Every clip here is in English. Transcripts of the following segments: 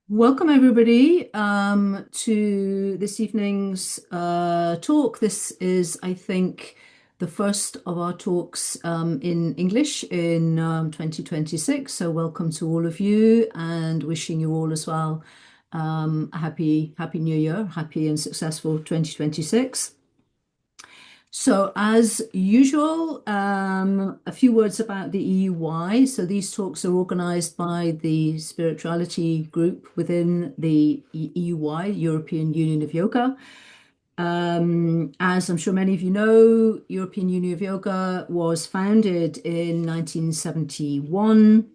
Welcome, everybody, to this evening's talk. This is, I think, the first of our talks in English in 2026. So, welcome to all of you, and wishing you all as well a happy New Year, happy and successful 2026. So, as usual, a few words about the EUY. So, these talks are organized by the spirituality group within the EUY, European Union of Yoga. As I'm sure many of you know, European Union of Yoga was founded in 1971.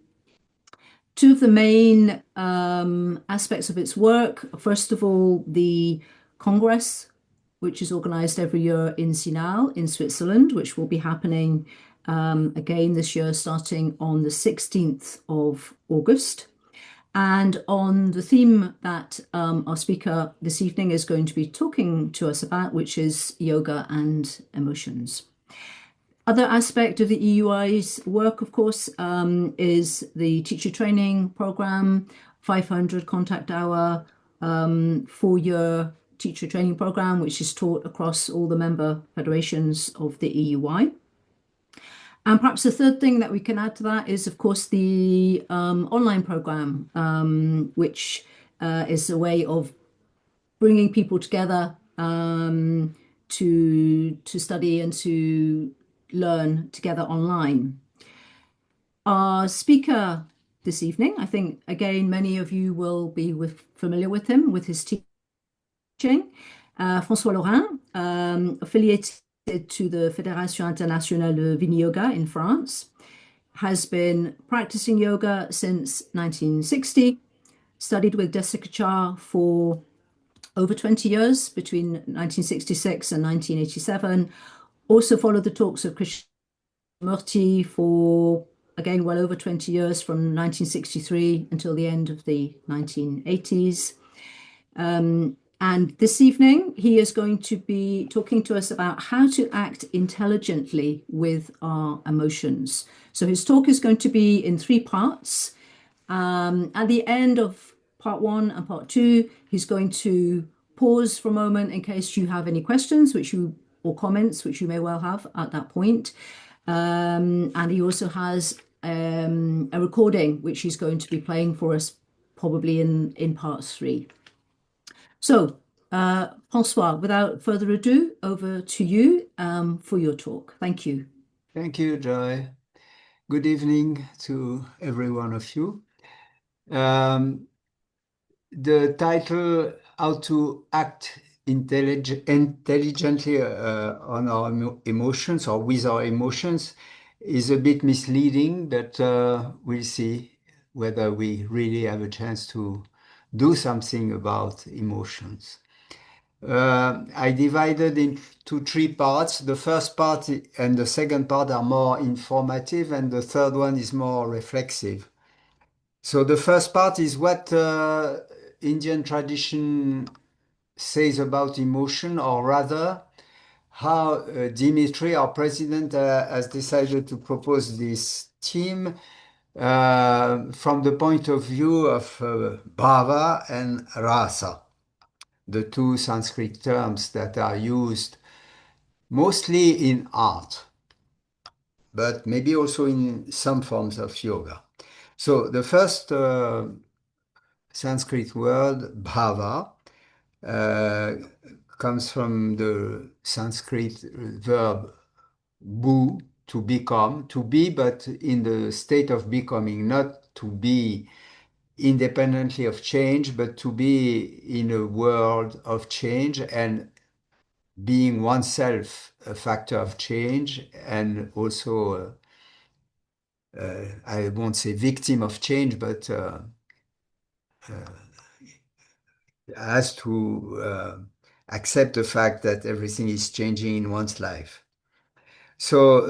Two of the main aspects of its work, first of all, the Congress, which is organized every year in Zinal in Switzerland, which will be happening again this year, starting on the 16th of August. And on the theme that our speaker this evening is going to be talking to us about, which is yoga and emotions. Other aspect of the EUI's work, of course, is the teacher training program, 500 contact hour, 4-year teacher training program, which is taught across all the member federations of the EUI. And perhaps the third thing that we can add to that is, of course, the online program, which is a way of bringing people together to study and to learn together online. Our speaker this evening, I think, again, many of you will be familiar with him, with his teaching. François Lorin, affiliated to the Fédération Internationale de Vinyasa in France, has been practicing yoga since 1960, studied with Desikachar for over 20 years, between 1966 and 1987. Also followed the talks of Krishnamurti for, again, well over 20 years, from 1963 until the end of the 1980s. And this evening, he is going to be talking to us about how to act intelligently with our emotions. So his talk is going to be in 3 parts. At the end of part 1 and part 2, he's going to pause for a moment in case you have any questions, or comments, which you may well have at that point. And he also has a recording, which he's going to be playing for us probably in part 3. So, François, without further ado, over to you for your talk. Thank you. Thank you, Joy. Good evening to every one of you. The title, How to Act Intelligently on our emotions or with our emotions, is a bit misleading, but we'll see whether we really have a chance to do something about emotions. I divided into 3 parts. The first part and the second part are more informative, and the third one is more reflexive. So the first part is what Indian tradition says about emotion, or rather, how Dimitri, our president, has decided to propose this theme from the point of view of bhava and rasa, the 2 Sanskrit terms that are used mostly in art, but maybe also in some forms of yoga. So the first Sanskrit word, bhava, comes from the Sanskrit verb bhu, to become, to be, but in the state of becoming, not to be independently of change, but to be in a world of change and being oneself a factor of change, and also, I won't say victim of change, but has to accept the fact that everything is changing in one's life. So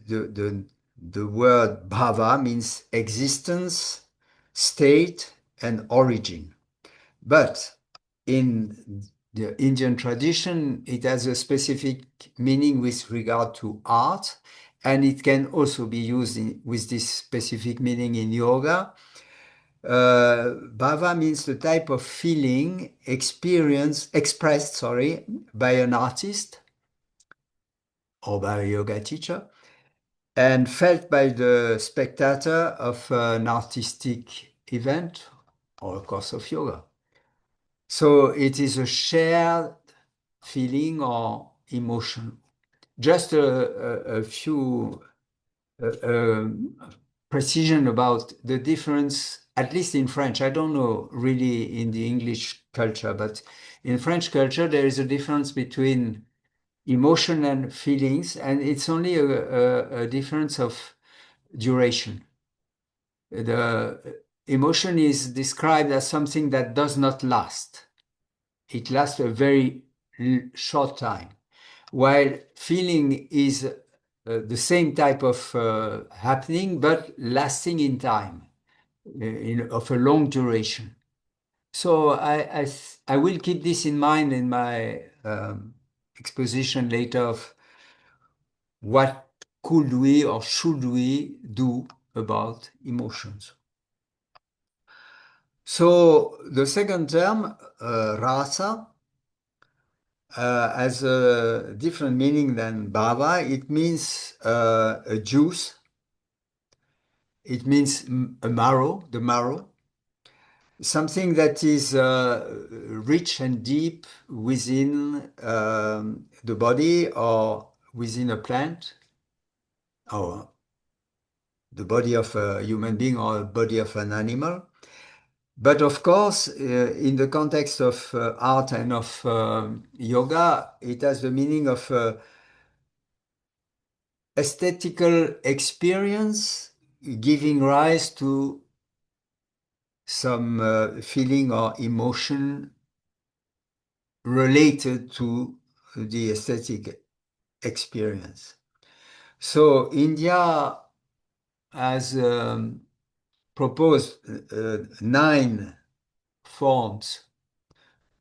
the word bhava means existence, state, and origin. But in the Indian tradition, it has a specific meaning with regard to art, and it can also be used with this specific meaning in yoga. Bhava means the type of feeling expressed, sorry, by an artist or by a yoga teacher and felt by the spectator of an artistic event or a course of yoga. So it is a shared feeling or emotion. Just a few precision about the difference, at least in French. I don't know really in the English culture, but in French culture, there is a difference between emotion and feelings, and it's only a difference of duration. The emotion is described as something that does not last. It lasts a very short time, while feeling is the same type of happening, but lasting in time, of a long duration. So I will keep this in mind in my exposition later of what could we or should we do about emotions. So the second term, rasa, has a different meaning than bhava. It means a juice. It means a marrow, the marrow, something that is rich and deep within the body or within a plant or the body of a human being or a body of an animal. But of course, in the context of art and of yoga, it has the meaning of aesthetical experience giving rise to some feeling or emotion related to the aesthetic experience. So India has proposed 9 forms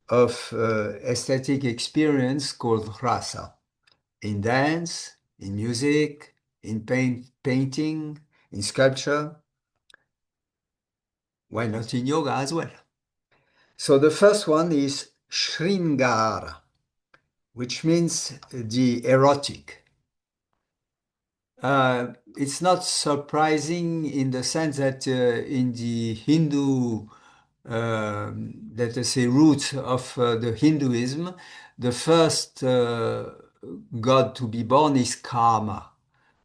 of aesthetic experience called rasa in dance, in music, in painting, in sculpture. Why not in yoga as well? So the first one is Shringara, which means the erotic. It's not surprising in the sense that in the Hindu, let us say, roots of the Hinduism, the first god to be born is Kama,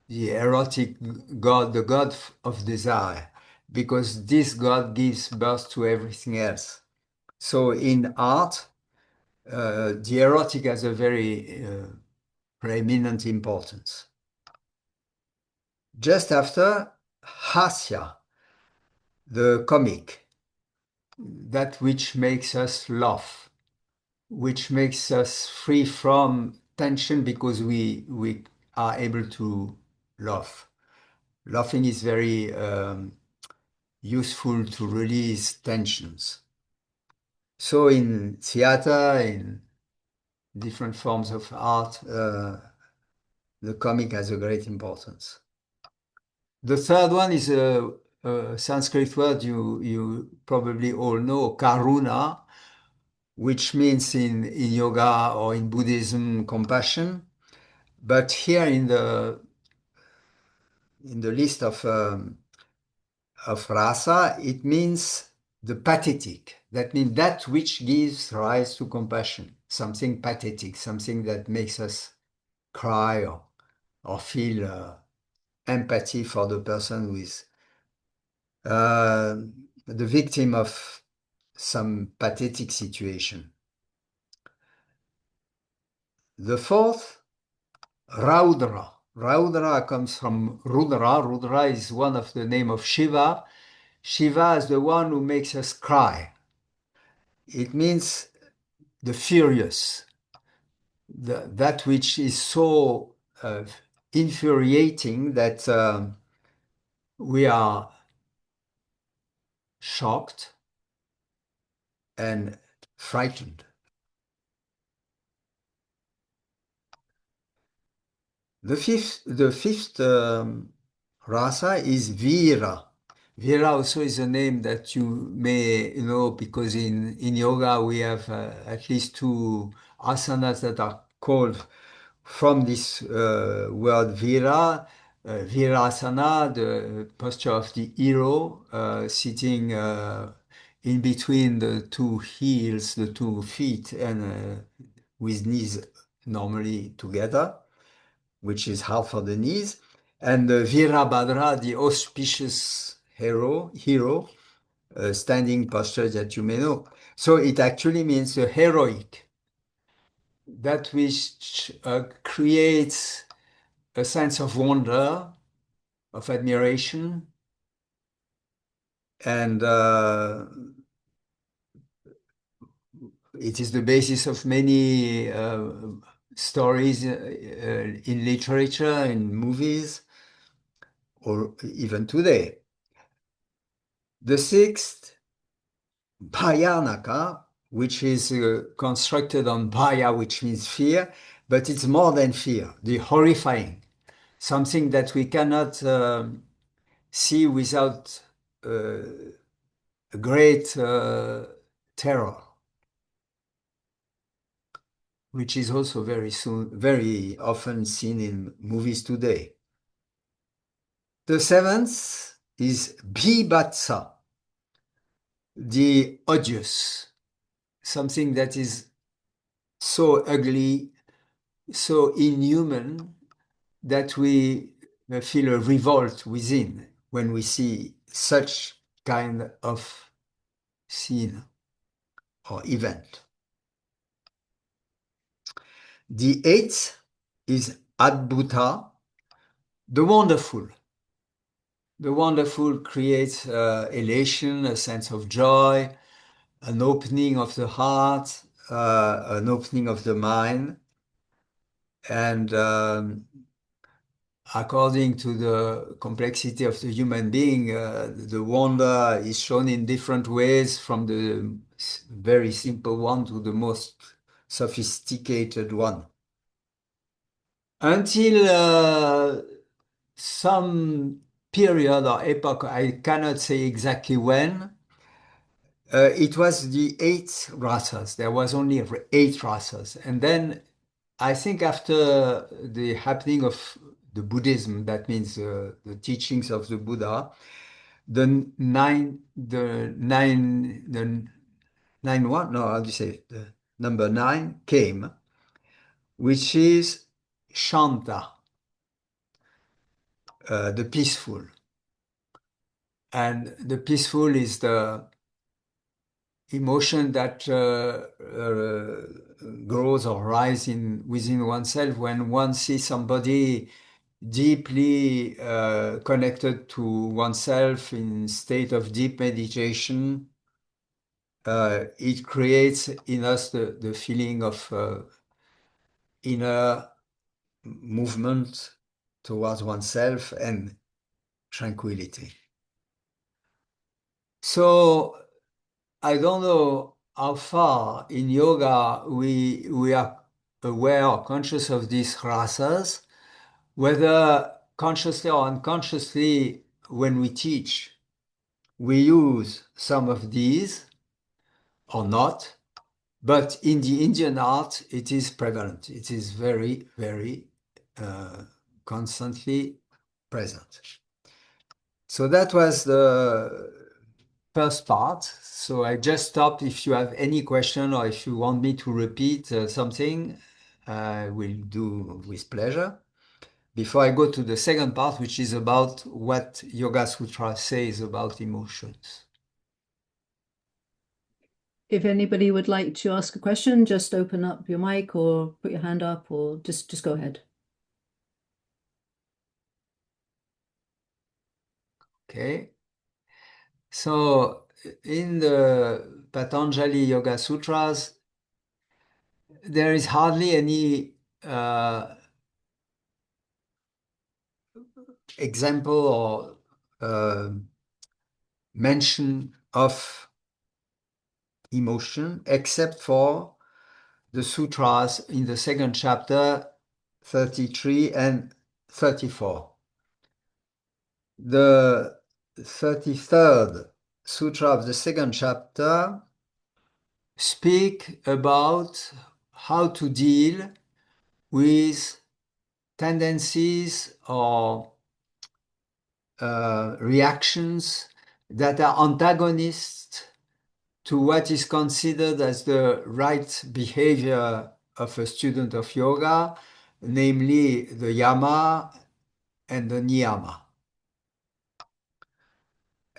the erotic god, the god of desire, because this god gives birth to everything else. So in art, the erotic has a very preeminent importance. Just after, hasya, the comic, that which makes us laugh, which makes us free from tension because we are able to laugh. Laughing is very useful to release tensions. So in theater, in different forms of art, the comic has a great importance. The third one is a Sanskrit word you probably all know, karuna, which means in yoga or in Buddhism, compassion. But here in the list of rasa, it means the pathetic. That means that which gives rise to compassion, something pathetic, something that makes us cry or feel empathy for the person who is uh, the victim of some pathetic situation. The fourth, Raudra. Raudra comes from Rudra. Rudra is one of the name of Shiva. Shiva is the one who makes us cry. It means the furious, that which is so infuriating that we are shocked and frightened. The fifth rasa is Vira. Vira also is a name that you may know because in yoga we have at least two asanas that are called from this word vira. Virasana, the posture of the hero, sitting in between the two heels, the two feet, and with knees normally together, which is half of the knees, and Virabhadra, the auspicious hero, standing posture that you may know. So it actually means the heroic, that which creates a sense of wonder, of admiration, and it is the basis of many stories in literature, in movies, or even today. The sixth, Bhayanaka, which is constructed on Bhaya, which means fear, but it's more than fear, the horrifying, something that we cannot see without uh, great terror, which is also very often seen in movies today. The seventh is Bhibatsa, the odious, something that is so ugly, so inhuman that we feel a revolt within when we see such kind of scene or event. The eighth is Adbhuta, the wonderful. The wonderful creates elation, a sense of joy, an opening of the heart, an opening of the mind. And according to the complexity of the human being, the wonder is shown in different ways, from the very simple one to the most sophisticated one. Until some period or epoch, I cannot say exactly when, it was the eight rasas. There was only eight rasas. And then I think after the happening of the Buddhism, that means the teachings of the Buddha, the nine one, no, how do you say it? The number nine came, which is Shanta, the peaceful. And the peaceful is the emotion that grows or rises within oneself when one sees somebody deeply connected to oneself in state of deep meditation. It creates in us the feeling of inner movement towards oneself and tranquility. So I don't know how far in yoga we are aware or conscious of these rasas, whether consciously or unconsciously when we teach, we use some of these or not, but in the Indian art, it is prevalent. It is very, very constantly present. So that was the first part. So I just stopped. If you have any question or if you want me to repeat something, I will do with pleasure. Before I go to the second part, which is about what Yoga Sutra says about emotions. If anybody would like to ask a question, just open up your mic or put your hand up or just go ahead. Okay. So in the Patanjali Yoga Sutras, there is hardly any example or mention of emotion except for the sutras in the second chapter, 33 and 34. The 33rd Sutra of the second chapter speak about how to deal with tendencies or reactions that are antagonists to what is considered as the right behavior of a student of yoga, namely the yama and the niyama.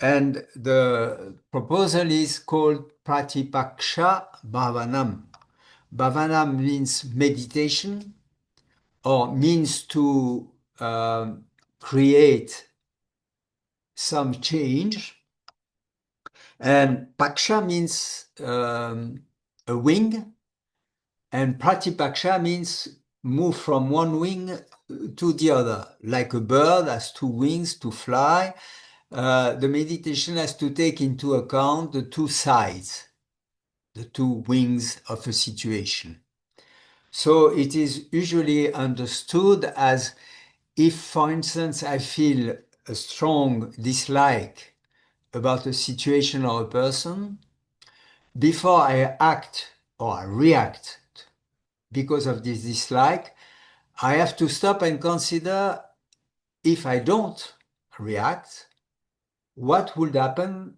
And the proposal is called Pratipaksha Bhavanam. Bhavanam means meditation or means to create some change. And Paksha means a wing, and Pratipaksha means move from one wing to the other. Like a bird has two wings to fly, the meditation has to take into account the two sides, the two wings of a situation. So it is usually understood as if, for instance, I feel a strong dislike about a situation or a person, before I act or I react because of this dislike, I have to stop and consider, if I don't react, what would happen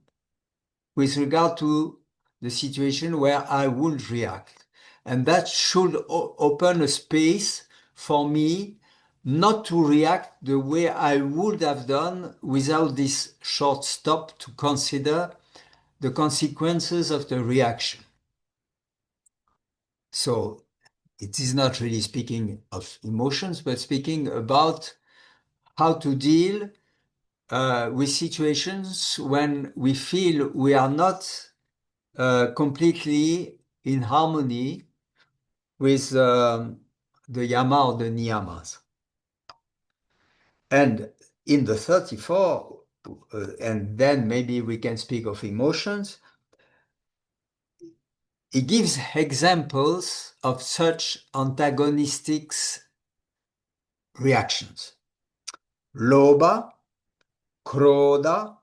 with regard to the situation where I would react. And that should open a space for me not to react the way I would have done without this short stop to consider the consequences of the reaction. So it is not really speaking of emotions, but speaking about how to deal with situations when we feel we are not completely in harmony with the yama or the niyamas. And in the 34, and then maybe we can speak of emotions, he gives examples of such antagonistic reactions. Lobha, Krodha,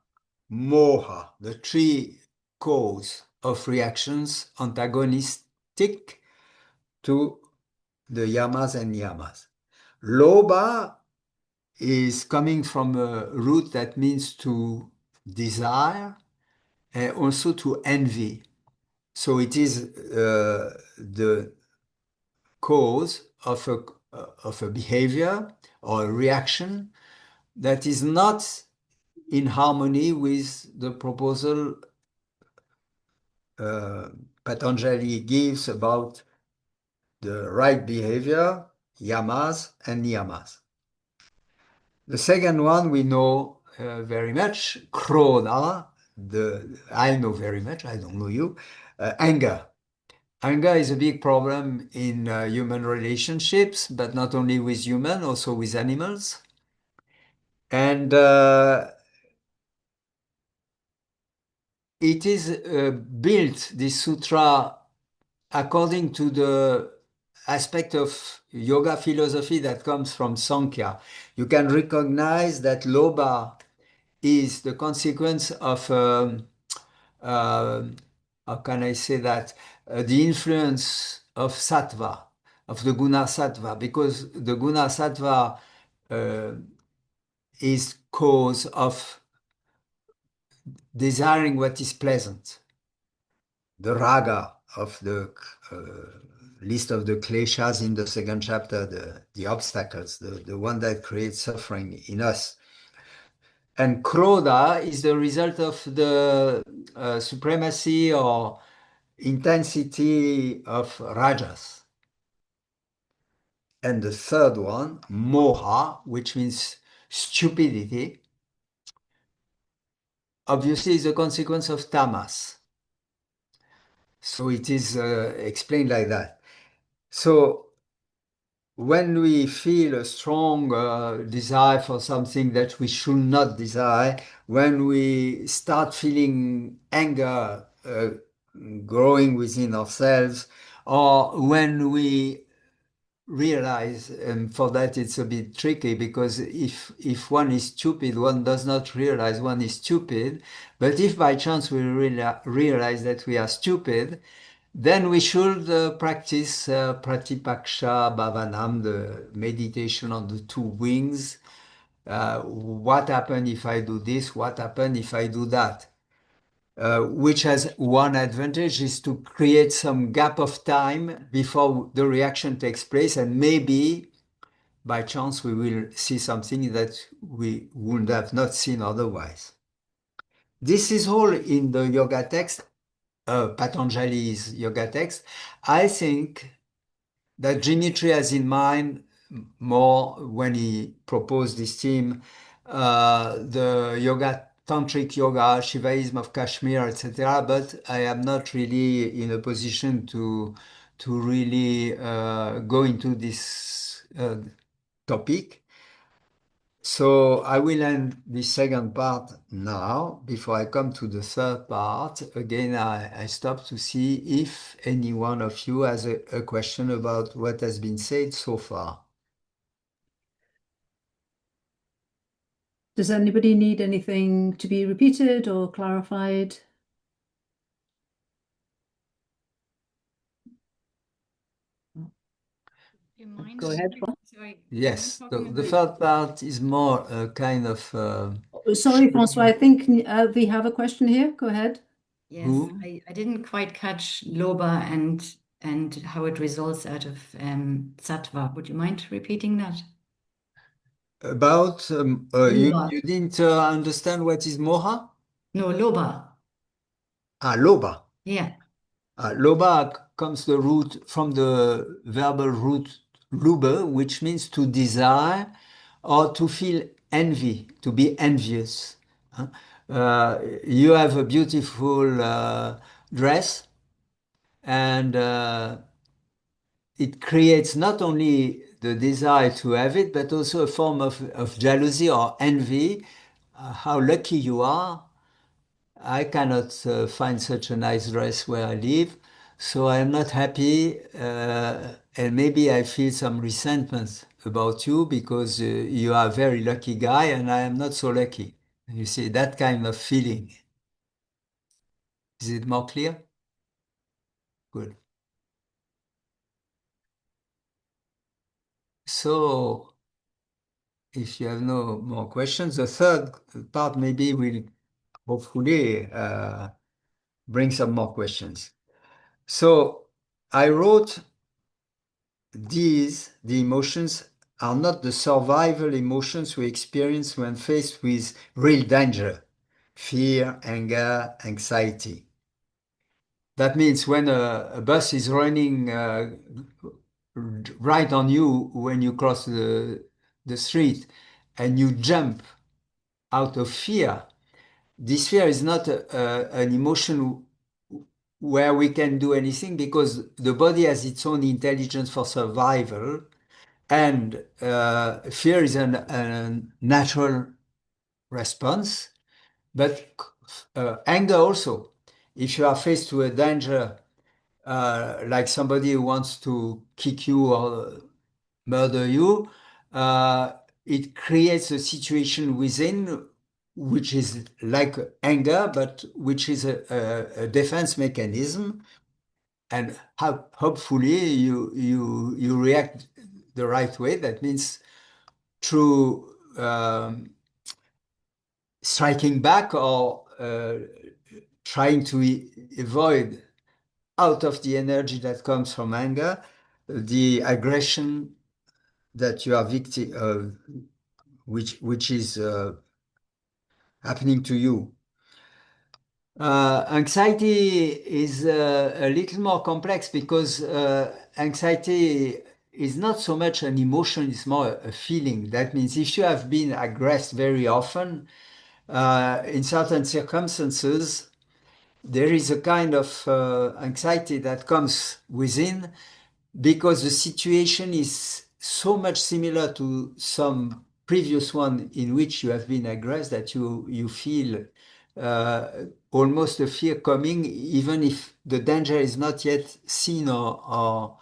Moha, the three cause of reactions antagonistic to the yamas and niyamas. Lobha is coming from a root that means to desire and also to envy. So it is the cause of a behavior or a reaction that is not in harmony with the proposal Patanjali gives about the right behavior, yamas and niyamas. The second one we know very much, krodha, I know very much, I don't know you, anger. Anger is a big problem in human relationships, but not only with humans, also with animals. And it is built, this sutra, according to the aspect of yoga philosophy that comes from Sankhya. You can recognize that lobha is the consequence of, uh, how can I say that, the influence of sattva, of the guna sattva, because the guna sattva uh, is cause of desiring what is pleasant. The raga of the list of the kleshas in the second chapter, the obstacles, the one that creates suffering in us. And krodha is the result of the supremacy or intensity of rajas. And the third one, moha, which means stupidity, obviously is a consequence of tamas. So it is explained like that. So when we feel a strong desire for something that we should not desire, when we start feeling anger growing within ourselves, or when we realize, and for that it's a bit tricky because if one is stupid, one does not realize one is stupid. But if by chance we realize that we are stupid, then we should practice Pratipaksha Bhavanam, the meditation on the two wings. What happens if I do this? What happens if I do that? Which has one advantage is to create some gap of time before the reaction takes place, and maybe by chance we will see something that we would have not seen otherwise. This is all in the yoga text, Patanjali's yoga text. I think that Dimitri has in mind more when he proposed this theme, the yoga, tantric yoga, Shivaism of Kashmir, etc. But I am not really in a position to really go into this topic. So I will end the second part now. Before I come to the third part, again, I stop to see if any one of you has a question about what has been said so far. Does anybody need anything to be repeated or clarified? You mind? Go ahead. Sorry, Yes, talking the about. third part is more a kind of Sorry, François, I think we have a question here. Go ahead. Yes, whom I didn't quite catch loba and how it results out of sattva. Would you mind repeating that? about Loba. you didn't understand what is moha? No, loba. Ah, loba. Yeah. Loba comes the root from the verbal root lube, which means to desire or to feel envy, to be envious. Huh? You have a beautiful dress, and it creates not only the desire to have it, but also a form of jealousy or envy. How lucky you are. I cannot find such a nice dress where I live, so I am not happy, and maybe I feel some resentment about you because you are a very lucky guy and I am not so lucky. You see, that kind of feeling. Is it more clear? Good. So, if you have no more questions, the third part maybe will hopefully bring some more questions. So, I wrote the emotions are not the survival emotions we experience when faced with real danger, fear, anger, anxiety. That means when a bus is running right on you when you cross the street and you jump out of fear, this fear is not an emotion where we can do anything because the body has its own intelligence for survival. And fear is a natural response, but anger also. If you are faced with a danger, like somebody who wants to kick you or murder you, uh, it creates a situation within which is like anger, but which is a defense mechanism. And hopefully you react the right way. That means through striking back or trying to avoid out of the energy that comes from anger, the aggression that you are victim of, which is happening to you. Anxiety is a little more complex because anxiety is not so much an emotion, it's more a feeling. That means if you have been aggressed very often, in certain circumstances, there is a kind of anxiety that comes within because the situation is so much similar to some previous one in which you have been aggressed that you feel uh, almost a fear coming, even if the danger is not yet seen or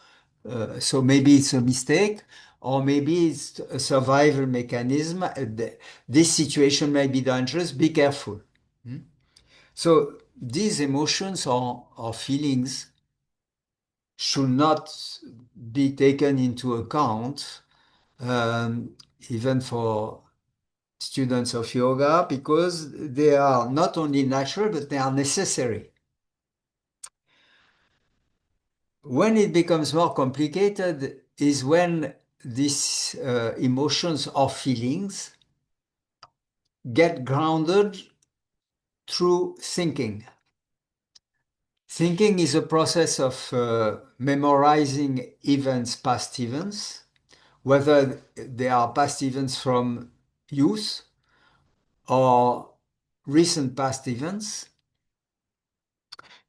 So maybe it's a mistake, or maybe it's a survival mechanism. This situation may be dangerous. Be careful. Hmm? So these emotions or feelings should not be taken into account, even for students of yoga, because they are not only natural, but they are necessary. When it becomes more complicated is when these emotions or feelings get grounded through thinking. Thinking is a process of memorizing events, past events, whether they are past events from youth or recent past events.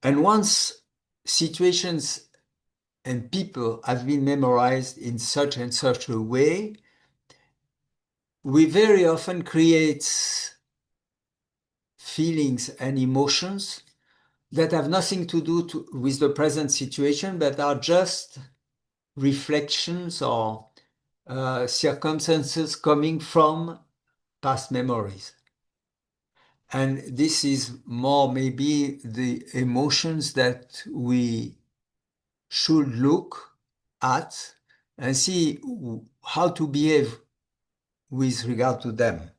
And once situations and people have been memorized in such and such a way, we very often create feelings and emotions that have nothing to do with the present situation, but are just reflections or circumstances coming from past memories. And this is more maybe the emotions that we should look at and see how to behave with regard to them.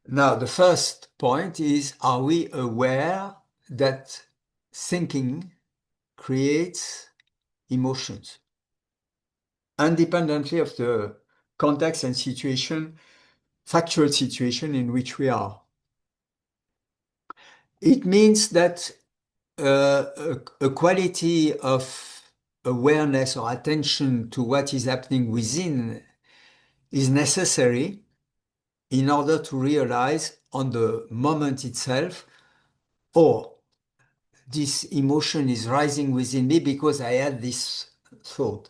Now, the first point is, are we aware that thinking creates emotions, independently of the context and situation, factual situation in which we are? It means that a quality of awareness or attention to what is happening within is necessary in order to realize on the moment itself, oh, this emotion is rising within me because I had this thought,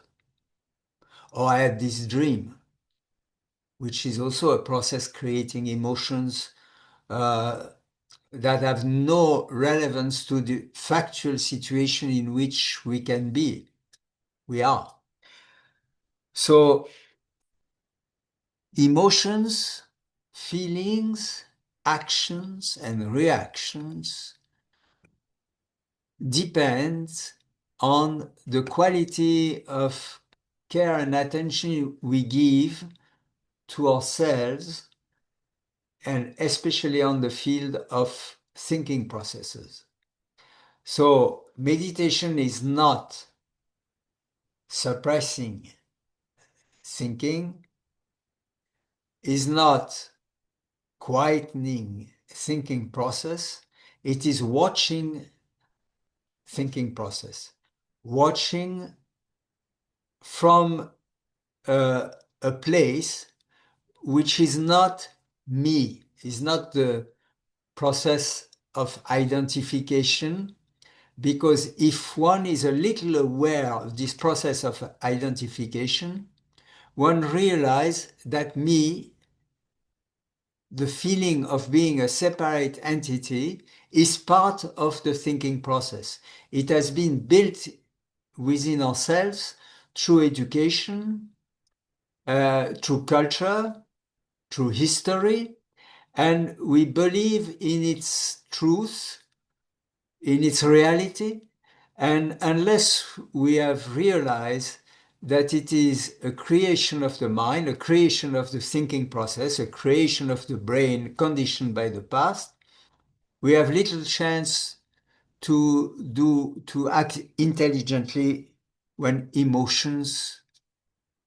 or I had this dream, which is also a process creating emotions that have no relevance to the factual situation in which we are. So emotions, feelings, actions, and reactions depend on the quality of care and attention we give to ourselves, and especially on the field of thinking processes. So meditation is not suppressing thinking, is not quietening thinking process. It is watching thinking process, watching from a place which is not me, is not the process of identification, because if one is a little aware of this process of identification, one realizes that me, the feeling of being a separate entity, is part of the thinking process. It has been built within ourselves through education, through culture, through history, and we believe in its truth, in its reality. And unless we have realized that it is a creation of the mind, a creation of the thinking process, a creation of the brain conditioned by the past, we have little chance to act intelligently when emotions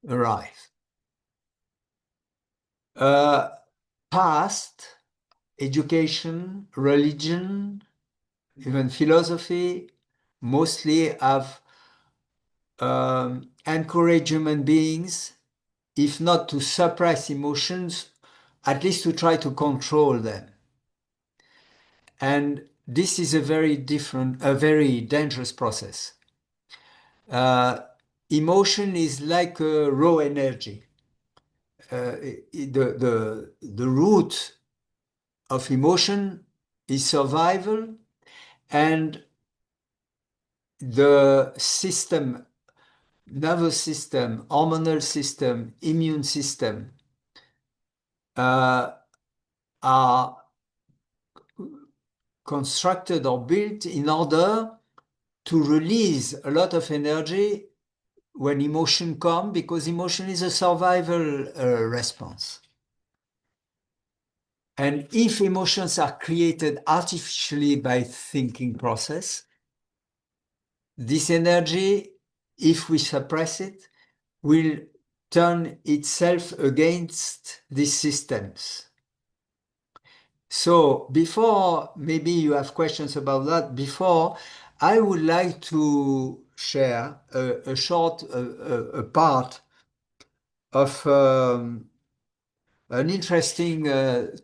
arrive. Past, education, religion, even philosophy, mostly have encouraged human beings, if not to suppress emotions, at least to try to control them. And this is a very dangerous process. Emotion is like a raw energy. The root of emotion is survival, and the system nervous system, hormonal system, immune system are constructed or built in order to release a lot of energy when emotion come, because emotion is a survival response. And if emotions are created artificially by thinking process, this energy, if we suppress it, will turn itself against these systems. So before, maybe you have questions about that, before, I would like to share a short a part of an interesting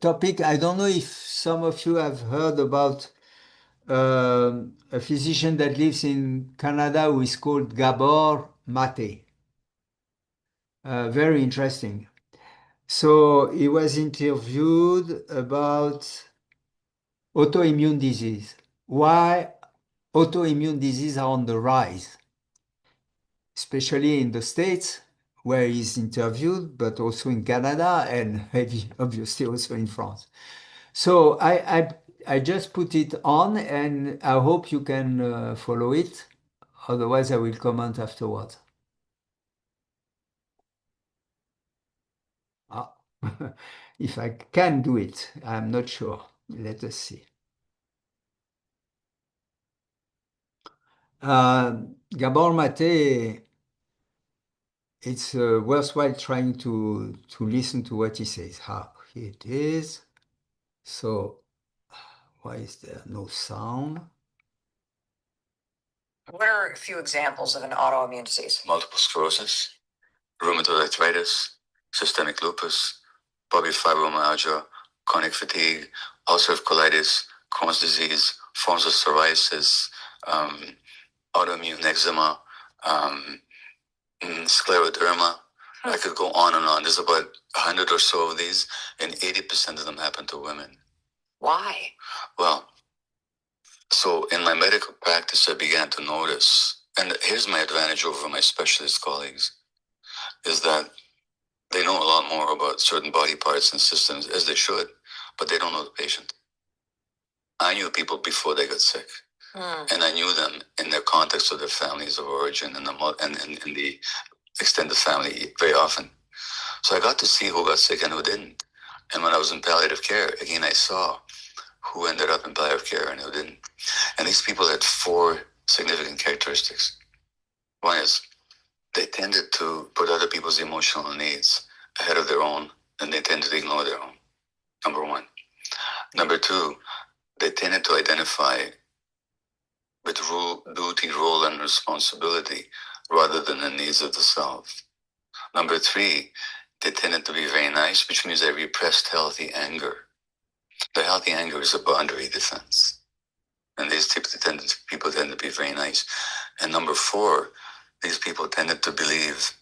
topic. I don't know if some of you have heard about a physician that lives in Canada who is called Gabor Mate. Very interesting. So he was interviewed about autoimmune disease. Why autoimmune disease are on the rise, especially in the States where he's interviewed, but also in Canada and maybe obviously also in France. So I just put it on and I hope you can follow it. Otherwise, I will comment afterwards. Ah. If I can do it, I'm not sure. Let us see. Gabor Mate, it's worthwhile trying to listen to what he says. Here it is. So, why is there no sound? What are a few examples of an autoimmune disease? Multiple sclerosis, rheumatoid arthritis, systemic lupus, bulbar fibromyalgia, chronic fatigue, ulcerative colitis, Crohn's disease, forms of psoriasis, autoimmune eczema, scleroderma. I could go on and on. There's about 100 or so of these, and 80% of them happen to women. Why? Well, so in my medical practice, I began to notice, and here's my advantage over my specialist colleagues, is that they know a lot more about certain body parts and systems, as they should, but they don't know the patient. I knew people before they got sick, and I knew them in the context of their families of origin and in the extended family very often. So I got to see who got sick and who didn't. And when I was in palliative care, again, I saw who ended up in palliative care and who didn't. And these people had four significant characteristics. One is they tended to put other people's emotional needs ahead of their own, and they tended to ignore their own. Number one. Number two, they tended to identify with duty, role, and responsibility rather than the needs of the self. Number three, they tended to be very nice, which means they repressed healthy anger. The healthy anger is a boundary defense. And these people tend to be very nice. And number four, these people tended to believe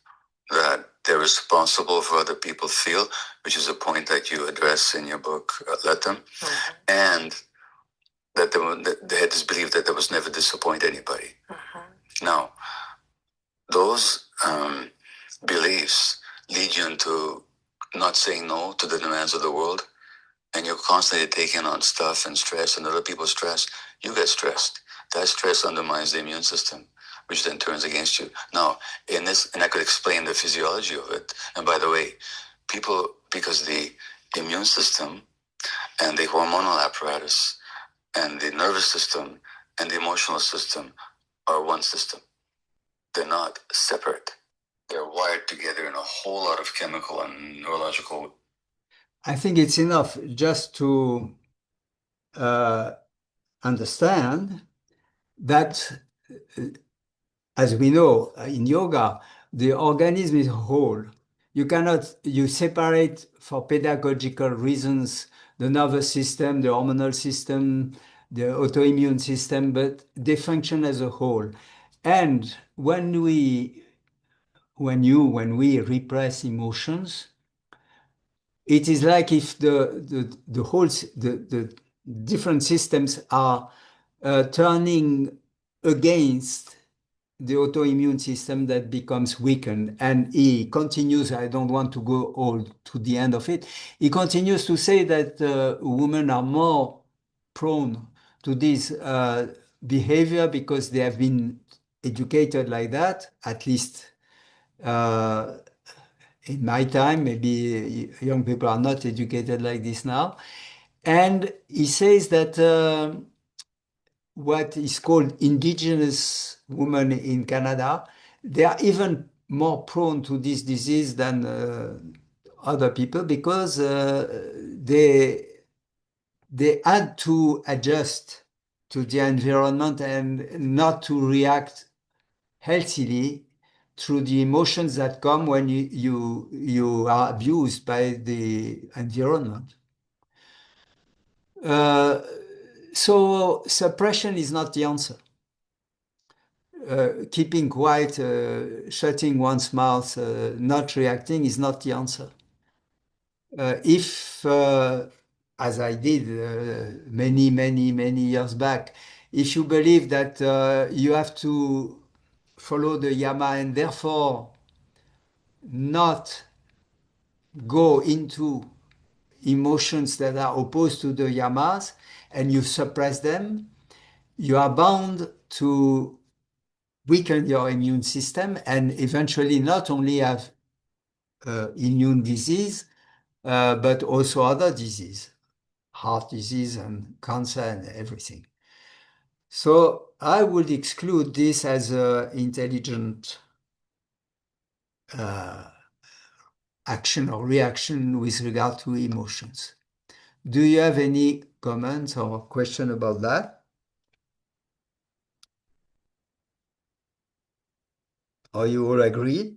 that they're responsible for other people feel, which is a point that you address in your book, Let Them. Mm-hmm. And that they had this belief that they was never disappoint anybody. Mm-hmm. Now, those beliefs lead you into not saying no to the demands of the world, and you're constantly taking on stuff and stress and other people's stress. You get stressed. That stress undermines the immune system, which then turns against you. Now, in this, and I could explain the physiology of it. And by the way, people, because the immune system and the hormonal apparatus and the nervous system and the emotional system are one system. They're not separate. They're wired together in a whole lot of chemical and neurological. I think it's enough just to understand that, as we know in yoga, the organism is whole. You separate for pedagogical reasons the nervous system, the hormonal system, the autoimmune system, but they function as a whole. And when we repress emotions, it is like if the different systems are turning against the autoimmune system that becomes weakened. And he continues, I don't want to go all to the end of it. He continues to say that women are more prone to this behavior because they have been educated like that, at least uh, in my time. Maybe young people are not educated like this now. And he says that what is called indigenous women in Canada, they are even more prone to this disease than other people because they had to adjust to the environment and not to react healthily through the emotions that come when you are abused by the environment. Uh, so suppression is not the answer. Keeping quiet, shutting one's mouth, not reacting is not the answer. If, as I did many years back, if you believe that you have to follow the yama and therefore not go into emotions that are opposed to the yamas and you suppress them, you are bound to weaken your immune system and eventually not only have immune disease, but also other disease, heart disease and cancer and everything. So I would exclude this as an intelligent uh, action or reaction with regard to emotions. Do you have any comments or question about that? Are you all agree?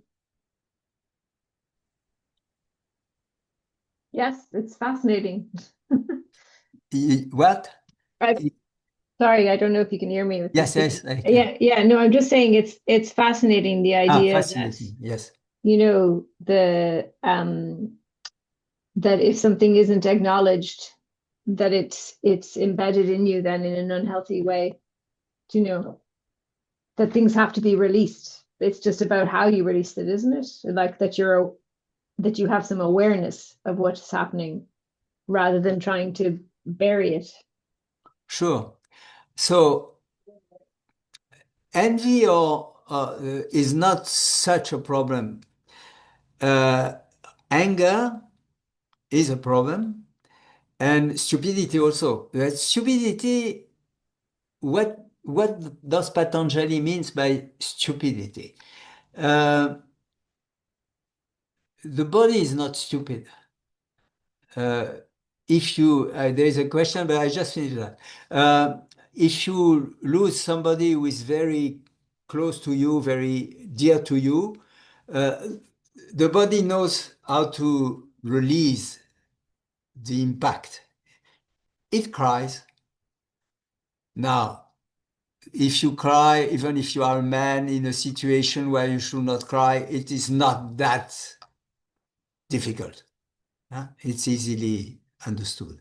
Yes, it's fascinating. What? Sorry, I don't know if you can hear me with Yes, this. yes, I can. Yeah, no, I'm just saying it's fascinating the idea that, Fascinating. Yes. you know, that if something isn't acknowledged, that it's embedded in you then in an unhealthy way, you know, that things have to be released. It's just about how you release it, isn't it? Like that you have some awareness of what's happening rather than trying to bury it. Sure. So envy is not such a problem. Anger is a problem, and stupidity also. Stupidity, what does Patanjali means by stupidity? Uh, the body is not stupid. Uh, if you, there is a question, but I just finished that. If you lose somebody who is very close to you, very dear to you, uh, the body knows how to release the impact. It cries. Now, if you cry, even if you are a man in a situation where you should not cry, it is not that difficult. It's easily understood.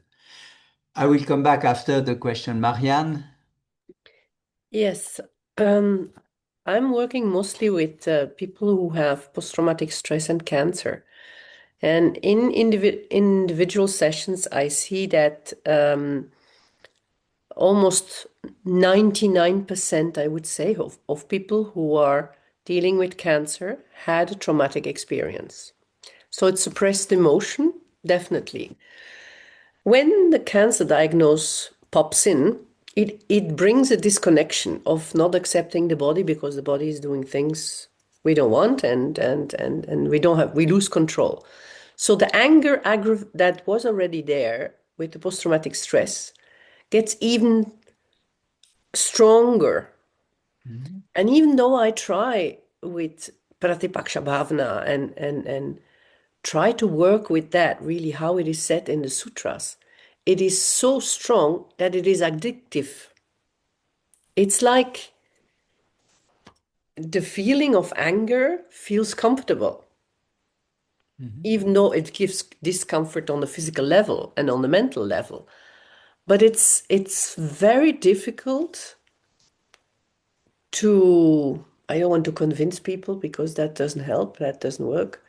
I will come back after the question. Marianne? Yes, I'm working mostly with people who have post-traumatic stress and cancer. And in individual sessions, I see that almost 99%, I would say, of people who are dealing with cancer had a traumatic experience. So it's suppressed emotion, definitely. When the cancer diagnosis pops in, it brings a disconnection of not accepting the body because the body is doing things we don't want and we lose control. So the anger that was already there with the post-traumatic stress gets even stronger. Mm-hmm. And even though I try with Pratipaksha Bhavana and try to work with that, really how it is set in the sutras, it is so strong that it is addictive. It's like the feeling of anger feels comfortable, even though it gives discomfort on the physical level and on the mental level. But it's very difficult to I don't want to convince people because that doesn't help, that doesn't work.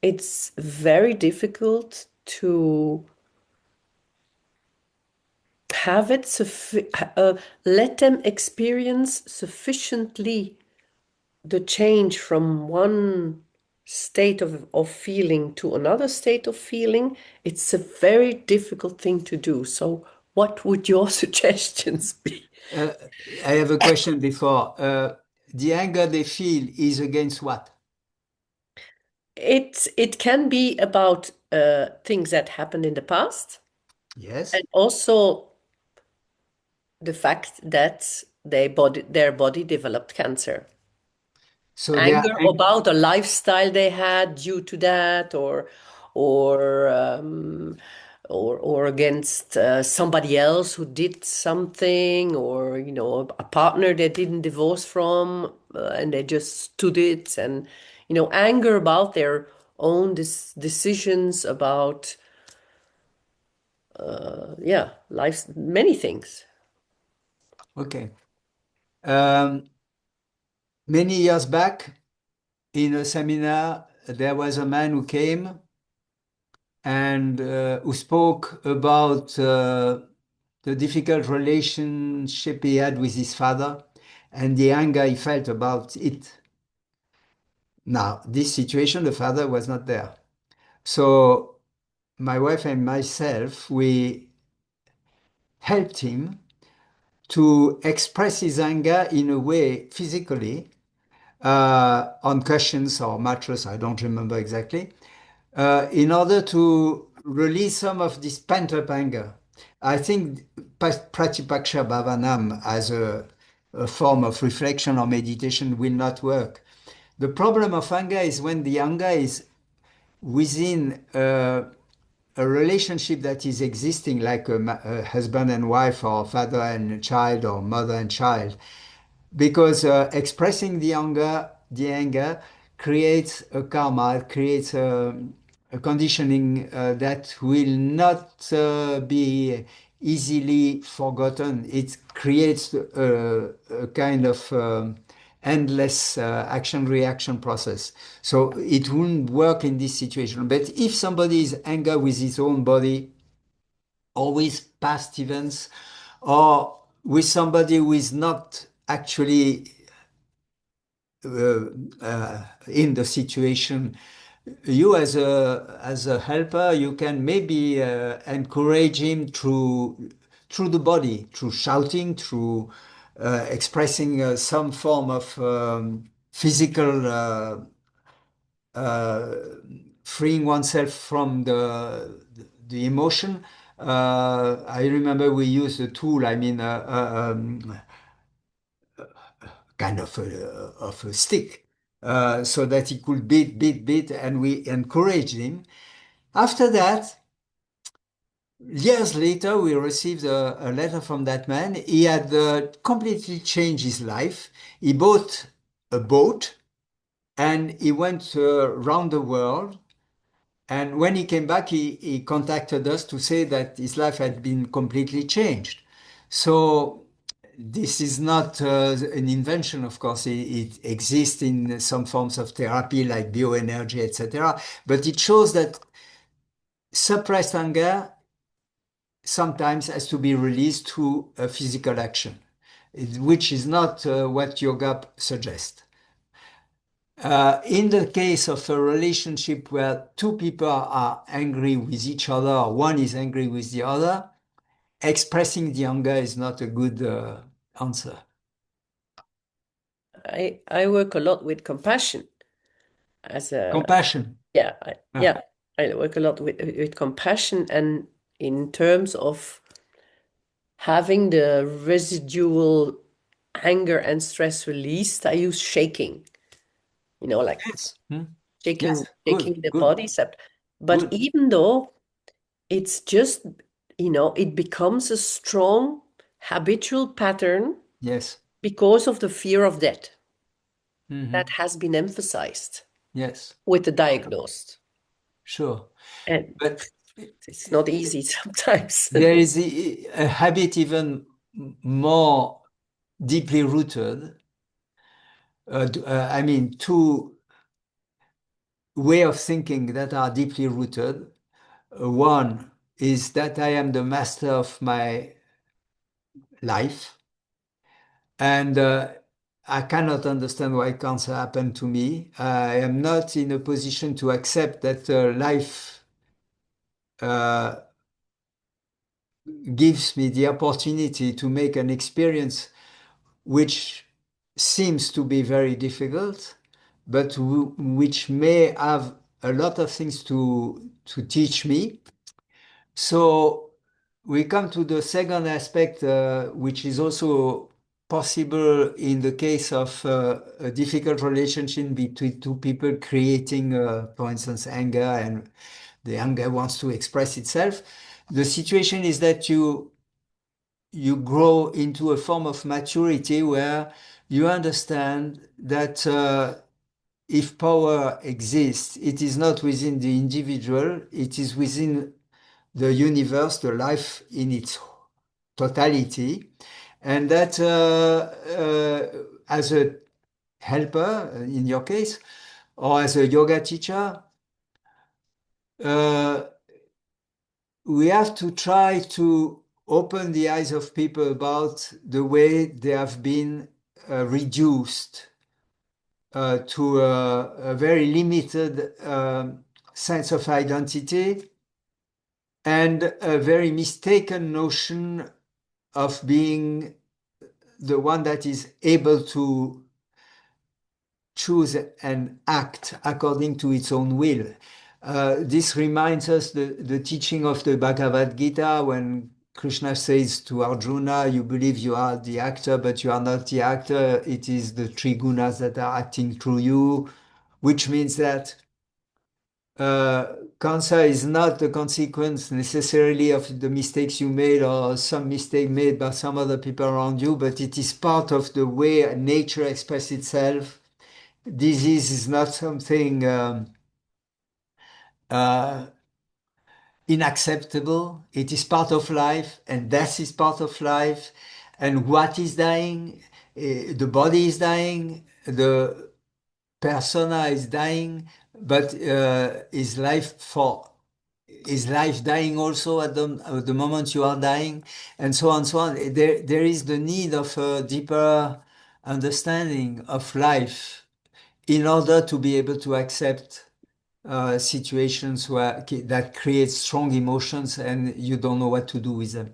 It's very difficult to have it let them experience sufficiently the change from one state of feeling to another state of feeling. It's a very difficult thing to do. So what would your suggestions be? I have a question before. The anger they feel is against what? It can be about things that happened in the past, Yes. and also the fact that their body developed cancer. So they are Anger about a lifestyle they had due to that, or or against somebody else who did something, or a partner they didn't divorce from, and they just stood it, and anger about their own decisions about life, many things. okay. Um, Many years back in a seminar, there was a man who came and who spoke about the difficult relationship he had with his father and the anger he felt about it. Now, this situation, the father was not there. So my wife and myself, we helped him to express his anger in a way physically on cushions or mattress, I don't remember exactly, in order to release some of this pent-up anger. I think Pratipaksha Bhavanam as a form of reflection or meditation will not work. The problem of anger is when the anger is within a relationship that is existing, like a husband and wife, or father and child, or mother and child, because expressing the anger creates a karma, it creates a conditioning that will not be easily forgotten. It creates a kind of endless action-reaction process. So it wouldn't work in this situation. But if somebody is angry with his own body, or with past events, or with somebody who is not actually uh, in the situation, you as a helper, you can maybe encourage him through the body, through shouting, through expressing some form of physical uh, freeing oneself from the emotion. I remember we used a tool. I mean, kind of a stick, so that he could beat, and we encouraged him. After that, years later, we received a letter from that man. He had completely changed his life. He bought a boat and he went around the world. And when he came back, he contacted us to say that his life had been completely changed. So this is not an invention, of course. It exists in some forms of therapy like bioenergy, etc. But it shows that suppressed anger sometimes has to be released through a physical action, which is not what yoga suggests. In the case of a relationship where two people are angry with each other, or one is angry with the other, expressing the anger is not a good answer. I work a lot with compassion as a Compassion. yeah Ah, yeah, I work a lot with compassion, and in terms of having the residual anger and stress released, I use shaking, like yes. Hmm. shaking Yes. Good. the Good. body set. But Good. even though it's just, it becomes a strong habitual pattern Yes. because of the fear of death that Hmm. has been emphasized Yes. with the diagnosed. Sure. And But it's not easy sometimes. there is a habit even more deeply rooted, I mean, two way of thinking that are deeply rooted. One is that I am the master of my life, and I cannot understand why cancer happened to me. I am not in a position to accept that life uh, gives me the opportunity to make an experience which seems to be very difficult, but which may have a lot of things to teach me. So we come to the second aspect, which is also possible in the case of a difficult relationship between two people creating, for instance, anger, and the anger wants to express itself. The situation is that you grow into a form of maturity where you understand that if power exists, it is not within the individual, it is within the universe, the life in its totality, and that as a helper, in your case, or as a yoga teacher, uh, we have to try to open the eyes of people about the way they have been reduced to a very limited sense of identity and a very mistaken notion of being the one that is able to choose and act according to its own will. This reminds us the teaching of the Bhagavad Gita when Krishna says to Arjuna, you believe you are the actor, but you are not the actor. It is the three gunas that are acting through you, which means that cancer is not the consequence necessarily of the mistakes you made or some mistake made by some other people around you, but it is part of the way nature expresses itself. Disease is not something uh, unacceptable. It is part of life, and death is part of life. And what is dying? The body is dying, the persona is dying, but is life dying also at the moment you are dying, and so on, so on. There is the need of a deeper understanding of life in order to be able to accept situations that create strong emotions and you don't know what to do with them.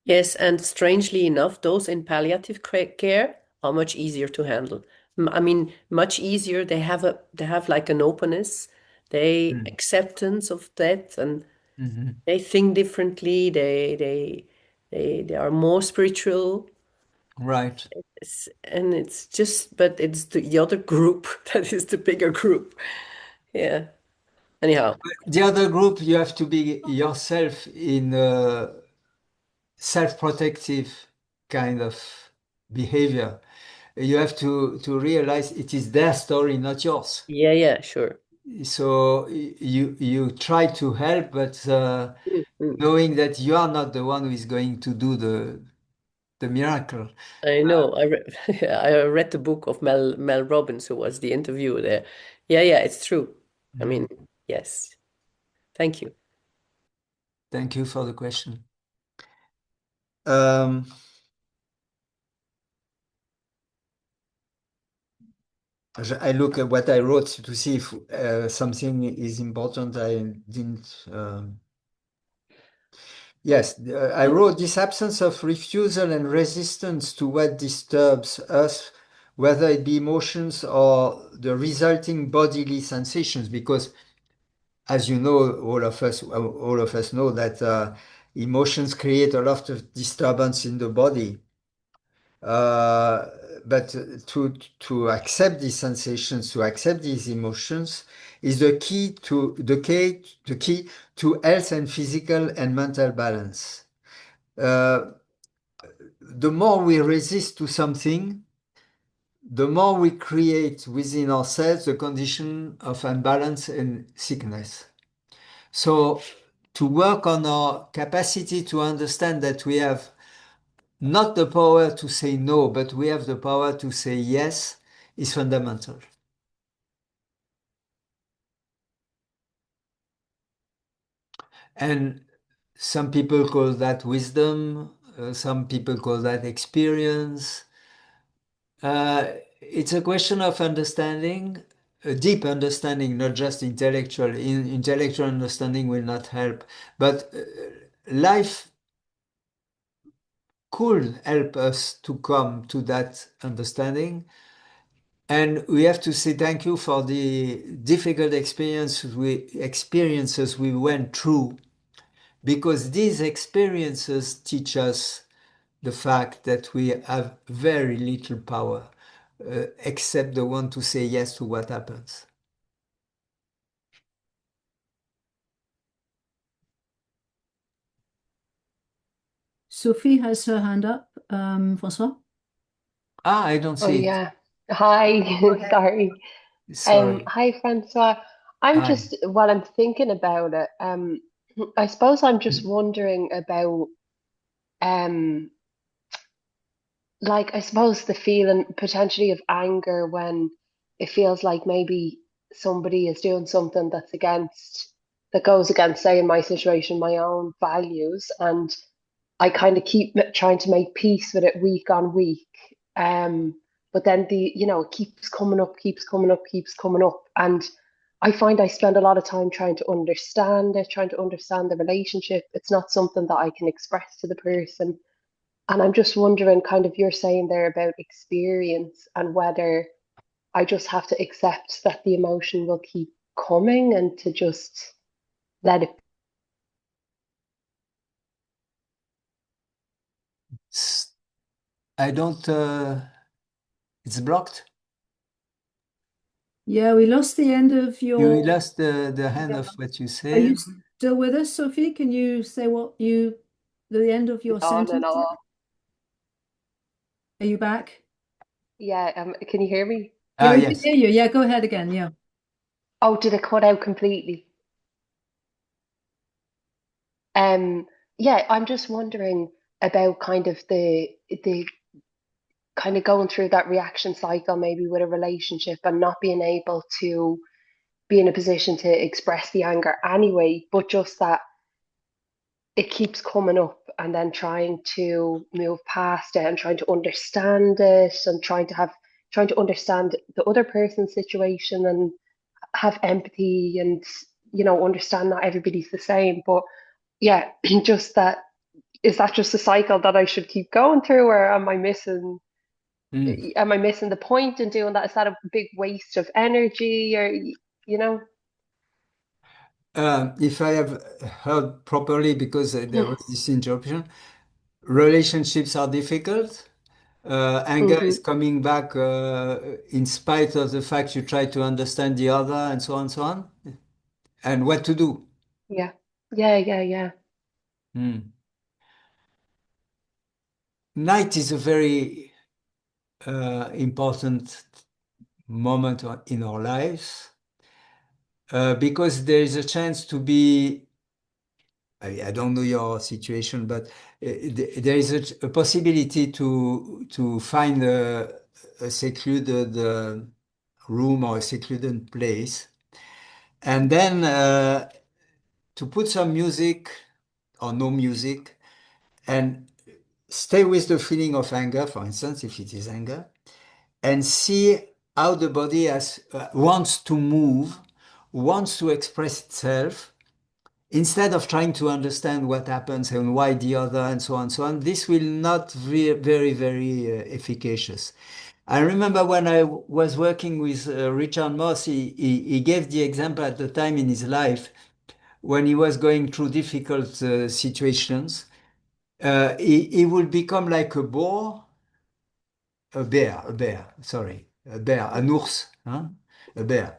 Yes, and strangely enough, those in palliative care are much easier to handle. I mean, much easier. They have like an openness, they Mm. acceptance of death, and Mhm. they think differently. They are more spiritual. Right. And it's just, but it's the other group that is the bigger group. Yeah. Anyhow, The other group, you have to be yourself in a self-protective kind of behavior. You have to realize it is their story, not yours. yeah, yeah, sure. So you try to help, but Mm. knowing that you are not the one who is going to do the miracle. I know. I read the book of Mel Robbins, who was the interviewer there. Yeah, yeah, it's true. I Mm. mean, yes. Thank you. Thank you for the question. Um, I look at what I wrote to see if something is important. I didn't. Yes, I wrote this absence of refusal and resistance to what disturbs us, whether it be emotions or the resulting bodily sensations, because as you know, all of us know that emotions create a lot of disturbance in the body. Uh, but to accept these sensations, to accept these emotions, is the key to health and physical and mental balance. Uh, the more we resist to something, the more we create within ourselves the condition of imbalance and sickness. So, to work on our capacity to understand that we have not the power to say no, but we have the power to say yes, is fundamental. And some people call that wisdom, some people call that experience. It's a question of understanding, a deep understanding, not just intellectual. Intellectual understanding will not help, but life could help us to come to that understanding. And we have to say thank you for the difficult experiences we went through, because these experiences teach us the fact that we have very little power, except the one to say yes to what happens. Sophie has her hand up. François? Ah, I don't Oh see it. yeah. Hi, sorry. Sorry. Hi Francois. I'm Hi. just while I'm thinking about it, I suppose I'm just wondering about um like I suppose the feeling potentially of anger when it feels like maybe somebody is doing something that goes against, say in my situation, my own values, and I kind of keep trying to make peace with it week on week. But then it keeps coming up, keeps coming up, keeps coming up. And I find I spend a lot of time trying to understand it, trying to understand the relationship. It's not something that I can express to the person. And I'm just wondering, kind of, you're saying there about experience and whether I just have to accept that the emotion will keep coming and to just let it. I don't, it's blocked. Yeah, we lost the end of You your. lost the hand of what you Are you said. still with us, Sophie? Can you say the end of your On and sentence? off. Are you back? Yeah, can you hear me? Yeah, Ah, we can yes. hear you. Yeah, go ahead again. Yeah. Oh, did it cut out completely? Um, yeah, I'm just wondering about kind of the kind of going through that reaction cycle maybe with a relationship and not being able to be in a position to express the anger anyway, but just that it keeps coming up and then trying to move past it and trying to understand it and trying to understand the other person's situation and have empathy and understand not everybody's the same. But yeah, just that, is that just a cycle that I should keep going through, or Mm. am I missing the point in doing that? Is that a big waste of energy, or you know? If I have heard properly, because there was this interruption, relationships are difficult. Anger Hmm. is coming back in spite of the fact you try to understand the other, and so on and so on. And what to do? Yeah, yeah. Mm. Night is a very important moment in our lives, because there is a chance to be, I don't know your situation, but there is a possibility to find a secluded room or a secluded place, and then to put some music or no music, and stay with the feeling of anger, for instance, if it is anger, and see how the body wants to move, wants to express itself, instead of trying to understand what happens and why the other, and so on and so on. This will not be very, very efficacious. I remember when I was working with Richard Moss, he gave the example at the time in his life when he was going through difficult situations. He would become like a bear, an ours, huh? A bear.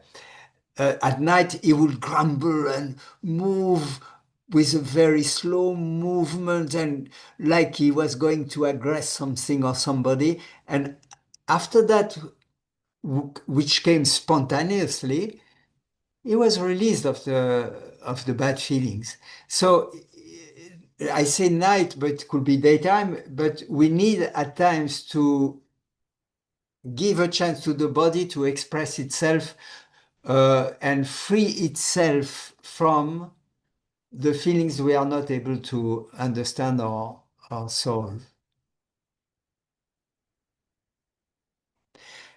At night, he would grumble and move with a very slow movement, and like he was going to aggress something or somebody. And after that, which came spontaneously, he was released of the bad feelings. So I say night, but it could be daytime. But we need at times to give a chance to the body to express itself and free itself from the feelings we are not able to understand or solve.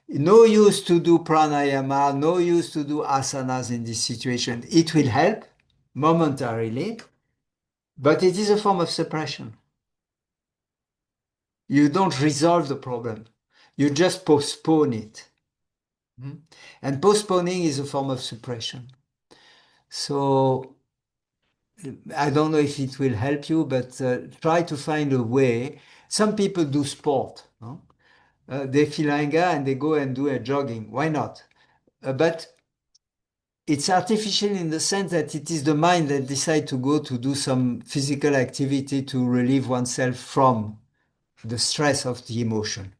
No use to do pranayama, no use to do asanas in this situation. It will help momentarily, but it is a form of suppression. You don't resolve the problem. You just postpone it. And postponing is a form of suppression. So I don't know if it will help you, but try to find a way. Some people do sport. No? They feel anger and they go and do a jogging. Why not? But it's artificial in the sense that it is the mind that decides to go to do some physical activity to relieve oneself from the stress of the emotion.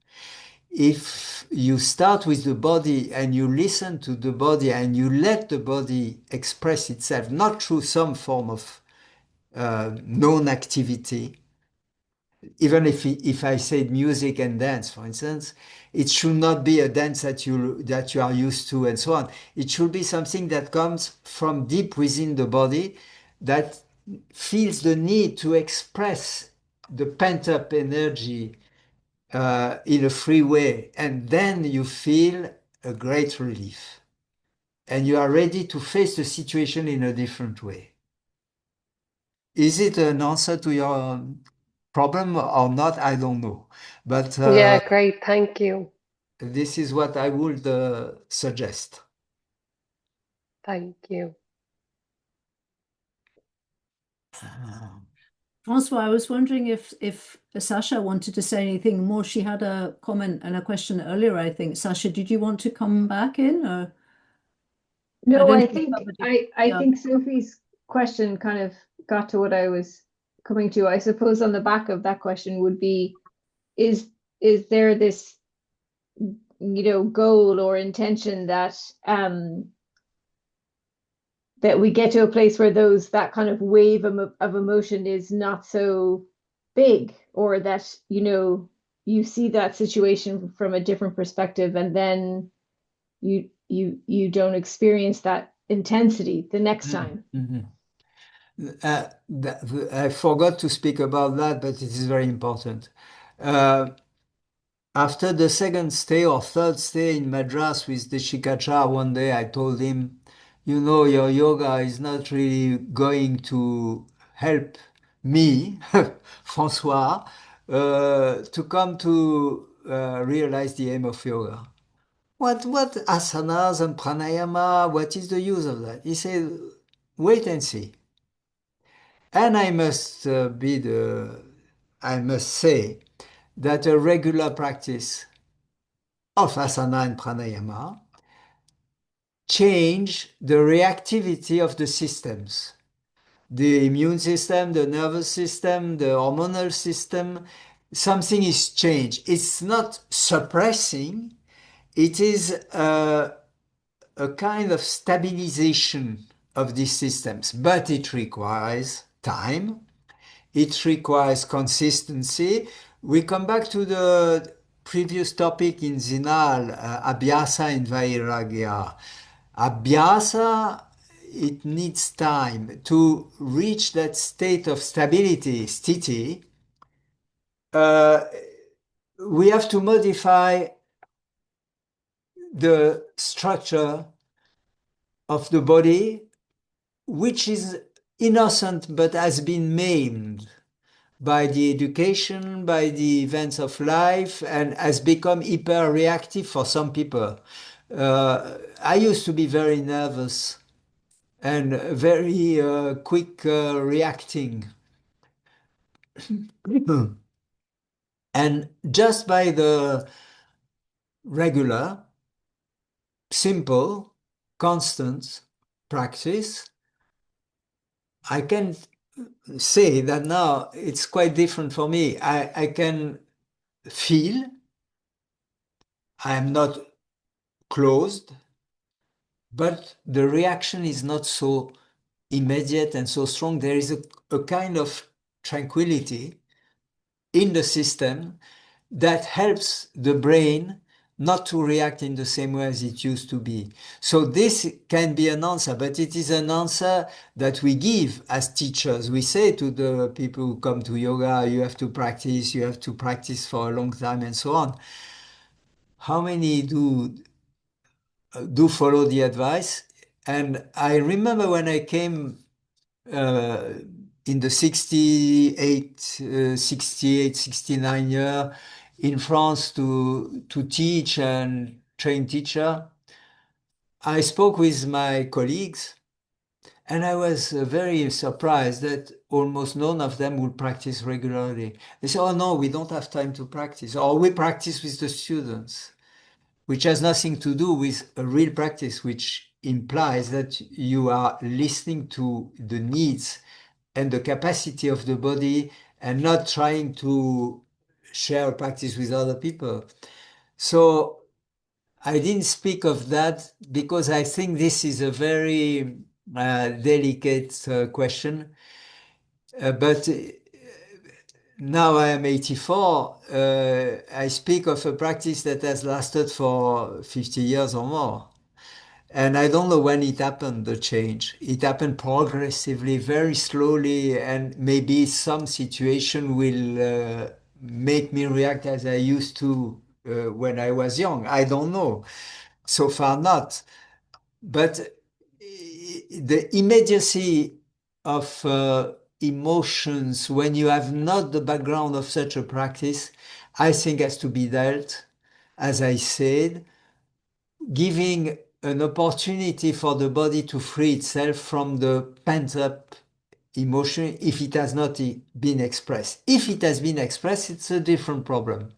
If you start with the body and you listen to the body and you let the body express itself, not through some form of known activity, even if I said music and dance, for instance, it should not be a dance that you are used to and so on. It should be something that comes from deep within the body that feels the need to express the pent-up energy in a free way, and then you feel a great relief and you are ready to face the situation in a different way. Is it an answer to your problem or not? I don't know. But Yeah, great. Thank you. this is what I would suggest. Thank you. François, I was wondering if Sasha wanted to say anything more. She had a comment and a question earlier, I think. Sasha, did you want to come back in? Or I No, don't I know if think somebody, I yeah. think Sophie's question kind of got to what I was coming to. I suppose on the back of that question would be, is there this, goal or intention that that we get to a place where that kind of wave of emotion is not so big, or that you see that situation from a different perspective, and then you don't experience that intensity the next time. Mm-hmm. I forgot to speak about that, but it is very important. After the second stay or third stay in Madras with the Shikachar, one day I told him, your yoga is not really going to help me, François, to come to realize the aim of yoga. What asanas and pranayama, what is the use of that? He said, wait and see. And I must say that a regular practice of asana and pranayama change the reactivity of the systems. The immune system, the nervous system, the hormonal system, something is changed. It's not suppressing, it is a kind of stabilization of these systems, but it requires time. It requires consistency. We come back to the previous topic in Zinal, Abhyasa and Vairagya. Abhyasa, it needs time to reach that state of stability, sthiti. We have to modify the structure of the body, which is innocent but has been maimed by the education, by the events of life, and has become hyper-reactive for some people. I used to be very nervous and very quick reacting. And just by the regular, simple, constant practice, I can say that now it's quite different for me. I can feel I am not closed, but the reaction is not so immediate and so strong. There is a kind of tranquility in the system that helps the brain not to react in the same way as it used to be. So this can be an answer, but it is an answer that we give as teachers. We say to the people who come to yoga, you have to practice for a long time and so on. How many do follow the advice? And I remember when I came uh, in the 69 year in France to teach and train teacher, I spoke with my colleagues and I was very surprised that almost none of them would practice regularly. They say, oh no, we don't have time to practice, or we practice with the students, which has nothing to do with a real practice, which implies that you are listening to the needs and the capacity of the body and not trying to share a practice with other people. So I didn't speak of that because I think this is a very delicate question. But now I am 84. I speak of a practice that has lasted for 50 years or more. And I don't know when it happened, the change. It happened progressively, very slowly, and maybe some situation will make me react as I used to when I was young. I don't know. So far, not. But the immediacy of emotions when you have not the background of such a practice, I think has to be dealt, as I said, giving an opportunity for the body to free itself from the pent-up emotion if it has not been expressed. If it has been expressed, it's a different problem.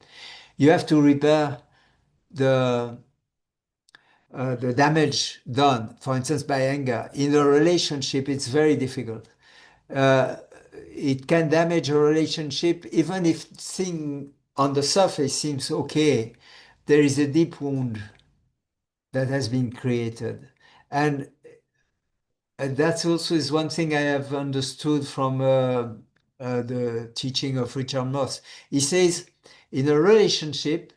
You have to repair the damage done, for instance, by anger. In a relationship, it's very difficult. Uh, it can damage a relationship even if thing on the surface seems okay. There is a deep wound that has been created. And that also is one thing I have understood from the teaching of Richard Moss. He says, in a relationship,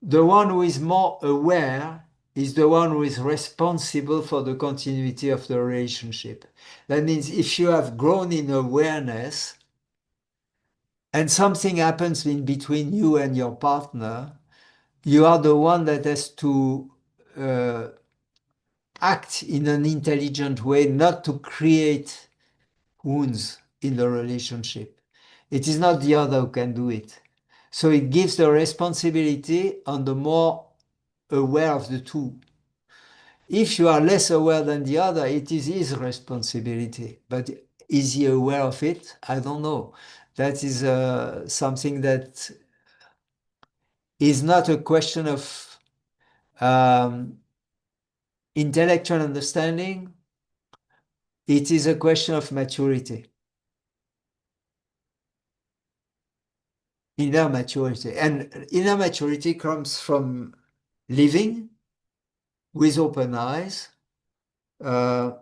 the one who is more aware is the one who is responsible for the continuity of the relationship. That means if you have grown in awareness and something happens in between you and your partner, you are the one that has to uh, act in an intelligent way, not to create wounds in the relationship. It is not the other who can do it. So it gives the responsibility on the more aware of the two. If you are less aware than the other, it is his responsibility. But is he aware of it? I don't know. That is something that is not a question of um, intellectual understanding. It is a question of maturity, inner maturity. And inner maturity comes from living with open eyes, uh,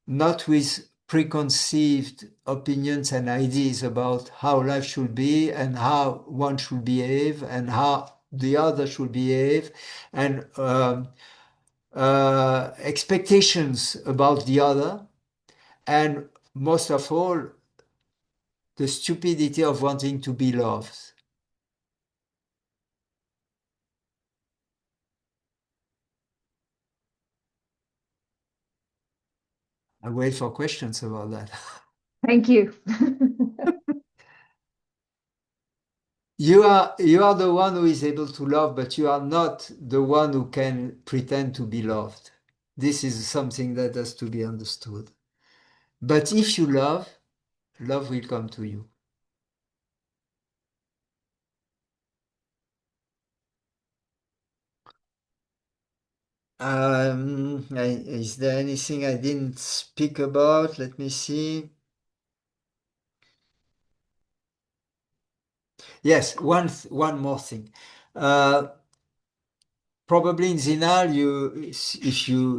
not with preconceived opinions and ideas about how life should be and how one should behave and how the other should behave, and expectations about the other, and most of all, the stupidity of wanting to be loved. I wait for questions about that. Thank you. You are the one who is able to love, but you are not the one who can pretend to be loved. This is something that has to be understood. But if you love, love will come to you. Is there anything I didn't speak about? Let me see. Yes, one more thing. Probably in Zinal,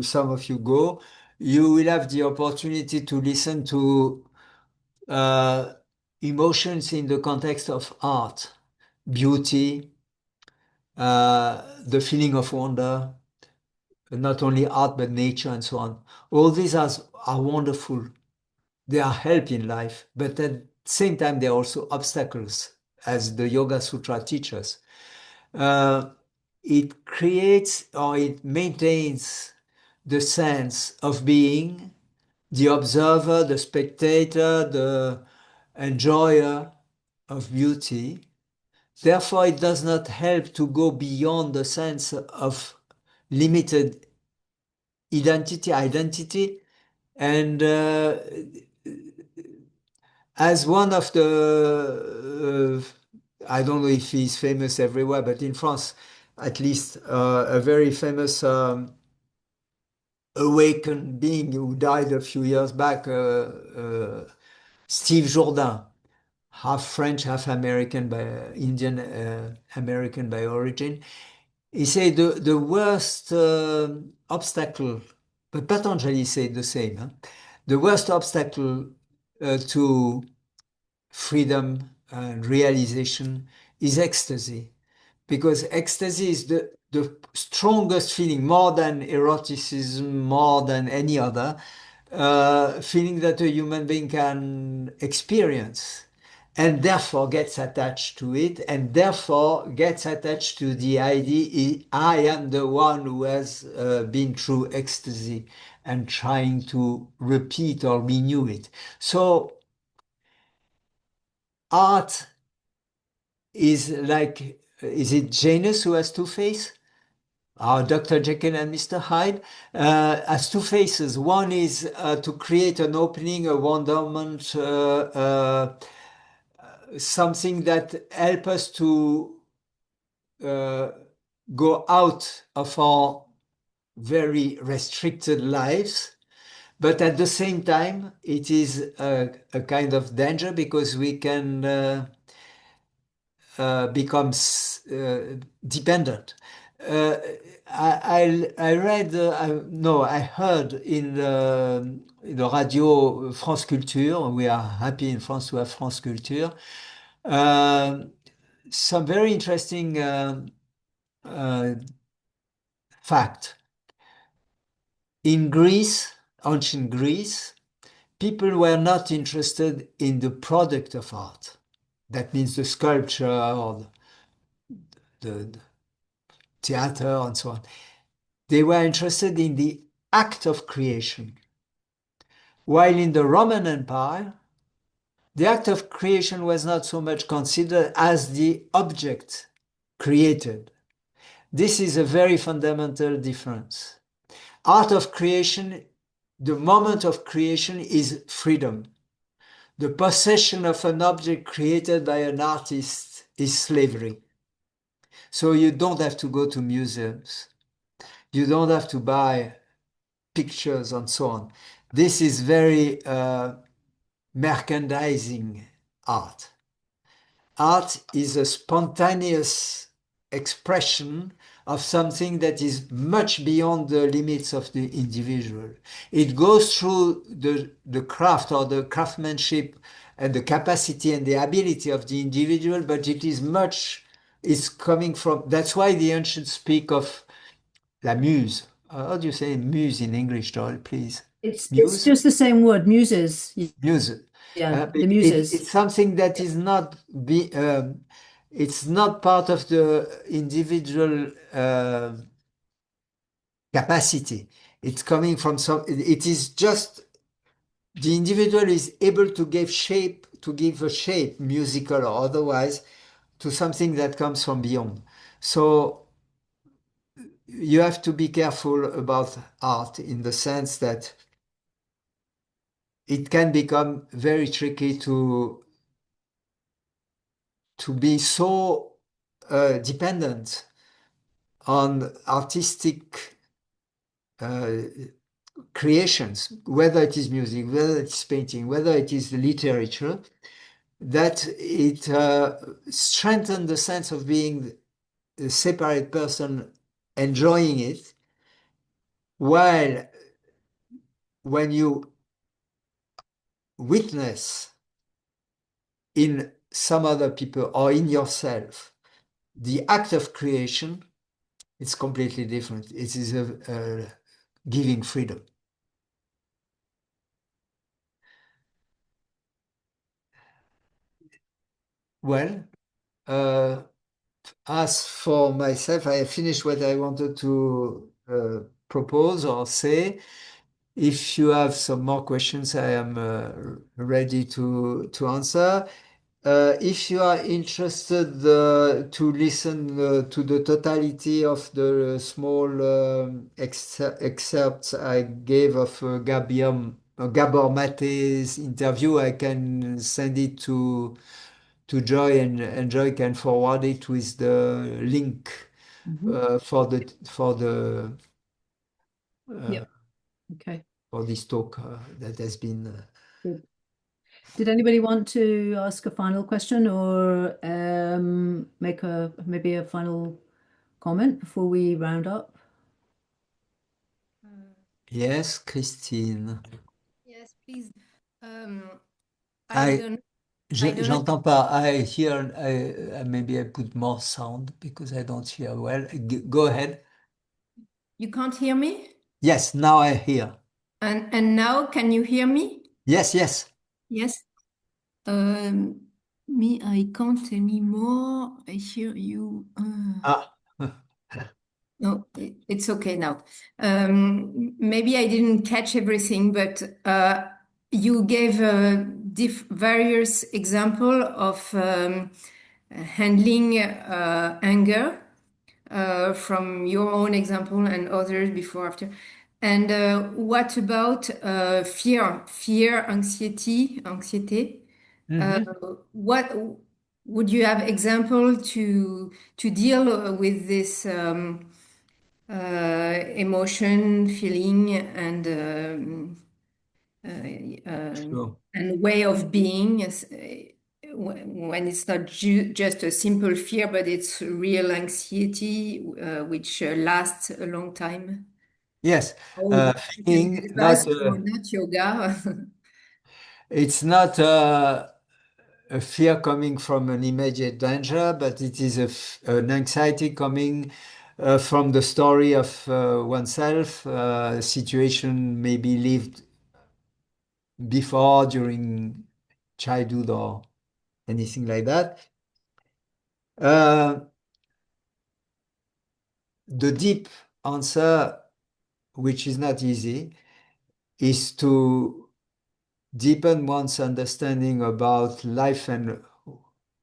some of you go, you will have the opportunity to listen to emotions in the context of art, beauty, the feeling of wonder, not only art but nature and so on. All these are wonderful. They are help in life, but at the same time, they are also obstacles, as the Yoga Sutra teaches. Uh, it creates or it maintains the sense of being the observer, the spectator, the enjoyer of beauty. Therefore, it does not help to go beyond the sense of limited identity. And as one of the, I don't know if he's famous everywhere, but in France, at least, a very famous awakened being who died a few years back, Steve Jourdain, half French, half American by Indian American by origin. He said the worst obstacle, but Patanjali said the same. Huh? The worst obstacle to freedom and realization is ecstasy, because ecstasy is the strongest feeling, more than eroticism, more than any other feeling that a human being can experience, and therefore gets attached to it, and therefore gets attached to the idea I am the one who has been through ecstasy and trying to repeat or renew it. So art is like, is it Janus who has two faces? Our Dr. Jekyll and Mr. Hyde has two faces. One is to create an opening, a wonderment, something that help us to uh, go out of our very restricted lives. But at the same time, it is a kind of danger, because we can become dependent. Uh, I read, no, I heard in the radio France Culture, we are happy in France to have France Culture, some very interesting uh, fact. In Greece, ancient Greece, people were not interested in the product of art. That means the sculpture or the theater and so on. They were interested in the act of creation. While in the Roman Empire, the act of creation was not so much considered as the object created. This is a very fundamental difference. Art of creation, the moment of creation is freedom. The possession of an object created by an artist is slavery. So you don't have to go to museums. You don't have to buy pictures and so on. This is very merchandising art. Art is a spontaneous expression of something that is much beyond the limits of the individual. It goes through the craft or the craftsmanship and the capacity and the ability of the individual, but it is much, it's coming from, that's why the ancients speak of la muse. How do you say muse in English, Joel, please? It's Muse? just the same word, muses. Music. Yeah, the It's muses. something that is not it's not part of the individual capacity. It's coming from some, it is just the individual is able to give a shape, musical or otherwise, to something that comes from beyond. So you have to be careful about art in the sense that it can become very tricky to be so dependent on artistic uh, creations, whether it is music, whether it's painting, whether it is literature, that it strengthens the sense of being a separate person enjoying it, while when you witness in some other people or in yourself the act of creation, it's completely different. It is a giving freedom. Well, as for myself, I have finished what I wanted to propose or say. If you have some more questions, I am ready to answer. If you are interested to listen to the totality of the small excerpts I gave of Gabor Mate's interview, I can send it to Joy, and Joy can forward it with the link uh, Yep. Okay. for this talk that has been. Good. Did anybody want to ask a final question or make maybe a final comment before we round up? Yes, Christine. Yes, please. I don't know. J'entends pas. I hear, maybe I put more sound because I don't hear well. Go ahead. You can't hear me? Yes, now I hear. And now can you hear me? Yes, yes. Yes. Me, I can't anymore. I hear you. Ah, No, it's okay now. Maybe I didn't catch everything, but you gave various example of handling anger from your own example and others before, after. And what about fear, anxiety? Uh, mhm. what would you have example to deal with this emotion, feeling, Sure. and way of being when it's not just a simple fear, but it's real anxiety which lasts a long time? Yes. Oh, you can Feeling help not, us or not yoga. it's not a fear coming from an immediate danger, but it is an anxiety coming from the story of oneself, situation maybe lived before, during childhood, or anything like that. Uh, the deep answer, which is not easy, is to deepen one's understanding about life and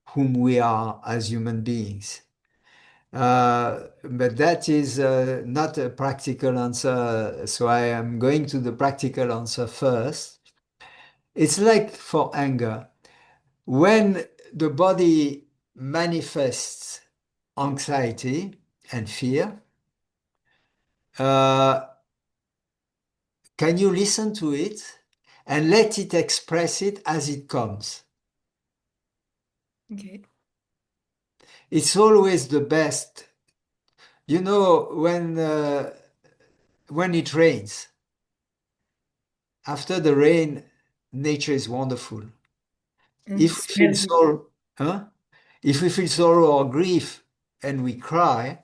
whom we are as human beings. But that is not a practical answer, so I am going to the practical answer first. It's like for anger. When the body manifests anxiety and fear, uh, can you listen to it and let it express it as it comes? Okay. It's always the best. You know, when it rains, after the rain, nature is wonderful. And If we feel smells. sorrow, huh? If we feel sorrow or grief and we cry,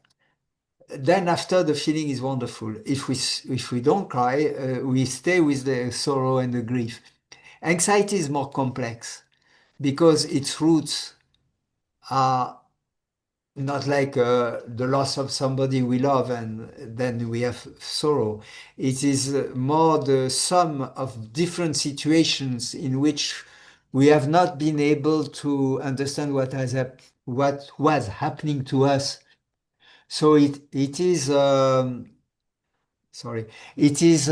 then after the feeling is wonderful. If we don't cry, we stay with the sorrow and the grief. Anxiety is more complex because its roots are not like the loss of somebody we love and then we have sorrow. It is more the sum of different situations in which we have not been able to understand what was happening to us. So it is sorry, it is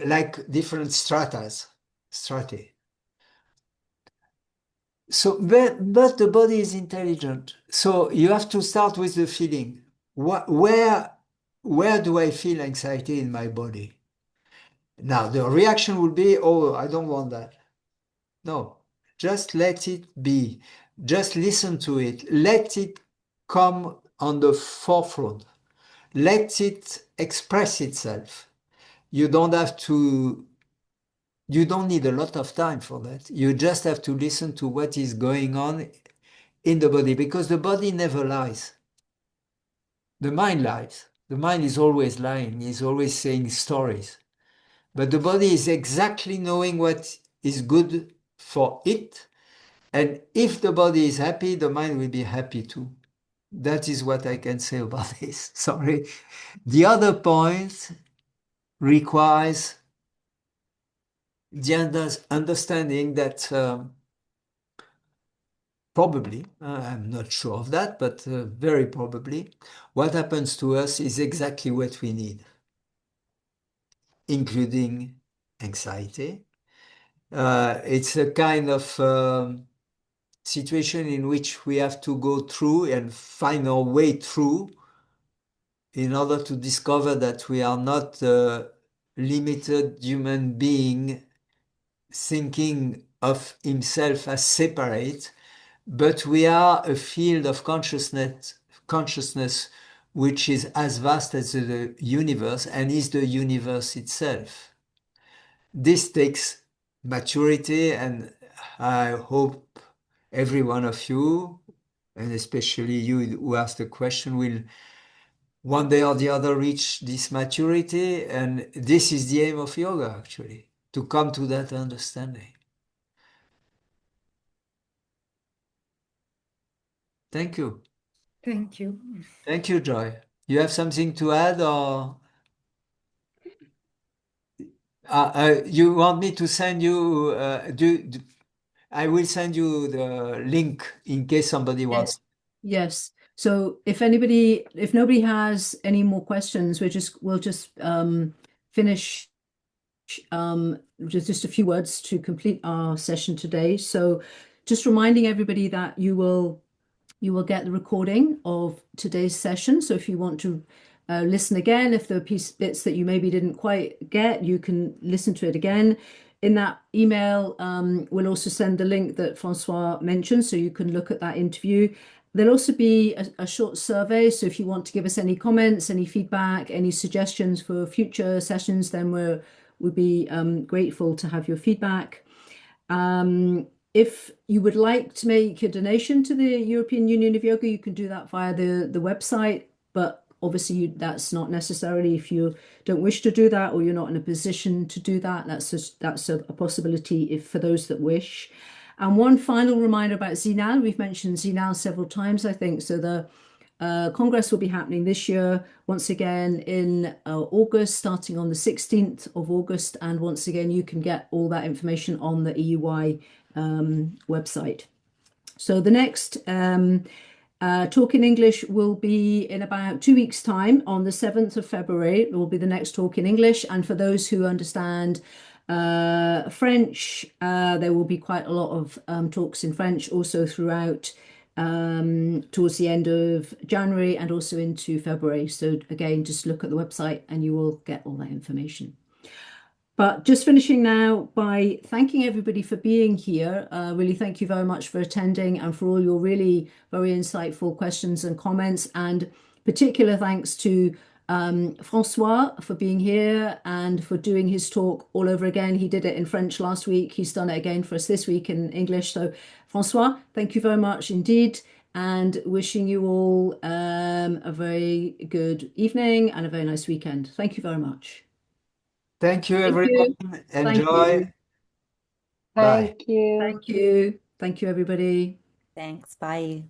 like different strata. So, but the body is intelligent. So you have to start with the feeling. Where do I feel anxiety in my body? Now, the reaction would be, oh, I don't want that. No, just let it be. Just listen to it. Let it come on the forefront. Let it express itself. You don't have to, you don't need a lot of time for that. You just have to listen to what is going on in the body, because the body never lies. The mind lies. The mind is always lying, is always saying stories. But the body is exactly knowing what is good for it. And if the body is happy, the mind will be happy too. That is what I can say about this. Sorry. The other point requires the understanding that probably, I'm not sure of that, but very probably, what happens to us is exactly what we need, including anxiety. It's a kind of situation in which we have to go through and find our way through in order to discover that we are not a limited human being thinking of himself as separate, but we are a field of consciousness which is as vast as the universe and is the universe itself. This takes maturity, and I hope every one of you, and especially you who asked the question, will one day or the other reach this maturity. And this is the aim of yoga, actually, to come to that understanding. Thank you. Thank you. Thank you, Joy. You have something to add, or you want me to send you? I will send you the link in case somebody wants. Yes. So if nobody has any more questions, we'll just finish just a few words to complete our session today. So just reminding everybody that you will get the recording of today's session. So if you want to listen again, if there are bits that you maybe didn't quite get, you can listen to it again. In that email, we'll also send the link that François mentioned, so you can look at that interview. There'll also be a short survey. So if you want to give us any comments, any feedback, any suggestions for future sessions, then we'd be grateful to have your feedback. If you would like to make a donation to the European Union of Yoga, you can do that via the website, but obviously that's not necessarily if you don't wish to do that or you're not in a position to do that. That's a possibility if for those that wish. And one final reminder about Zinal. We've mentioned Zinal several times, I think. So the Congress will be happening this year, once again in August, starting on the 16th of August. And once again, you can get all that information on the EUY website. So the next Talk in English will be in about 2 weeks' time on the 7th of February. It will be the next Talk in English. And for those who understand French, there will be quite a lot of talks in French also throughout towards the end of January and also into February. So again, just look at the website and you will get all that information. But just finishing now by thanking everybody for being here. Really, thank you very much for attending and for all your really very insightful questions and comments. And particular thanks to François for being here and for doing his talk all over again. He did it in French last week. He's done it again for us this week in English. So François, thank you very much indeed. And wishing you all a very good evening and a very nice weekend. Thank you very much. Thank you, Thank everyone. you. Thank Enjoy. you. Bye. Thank you. Thank you. Thank you, everybody. Thanks. Bye.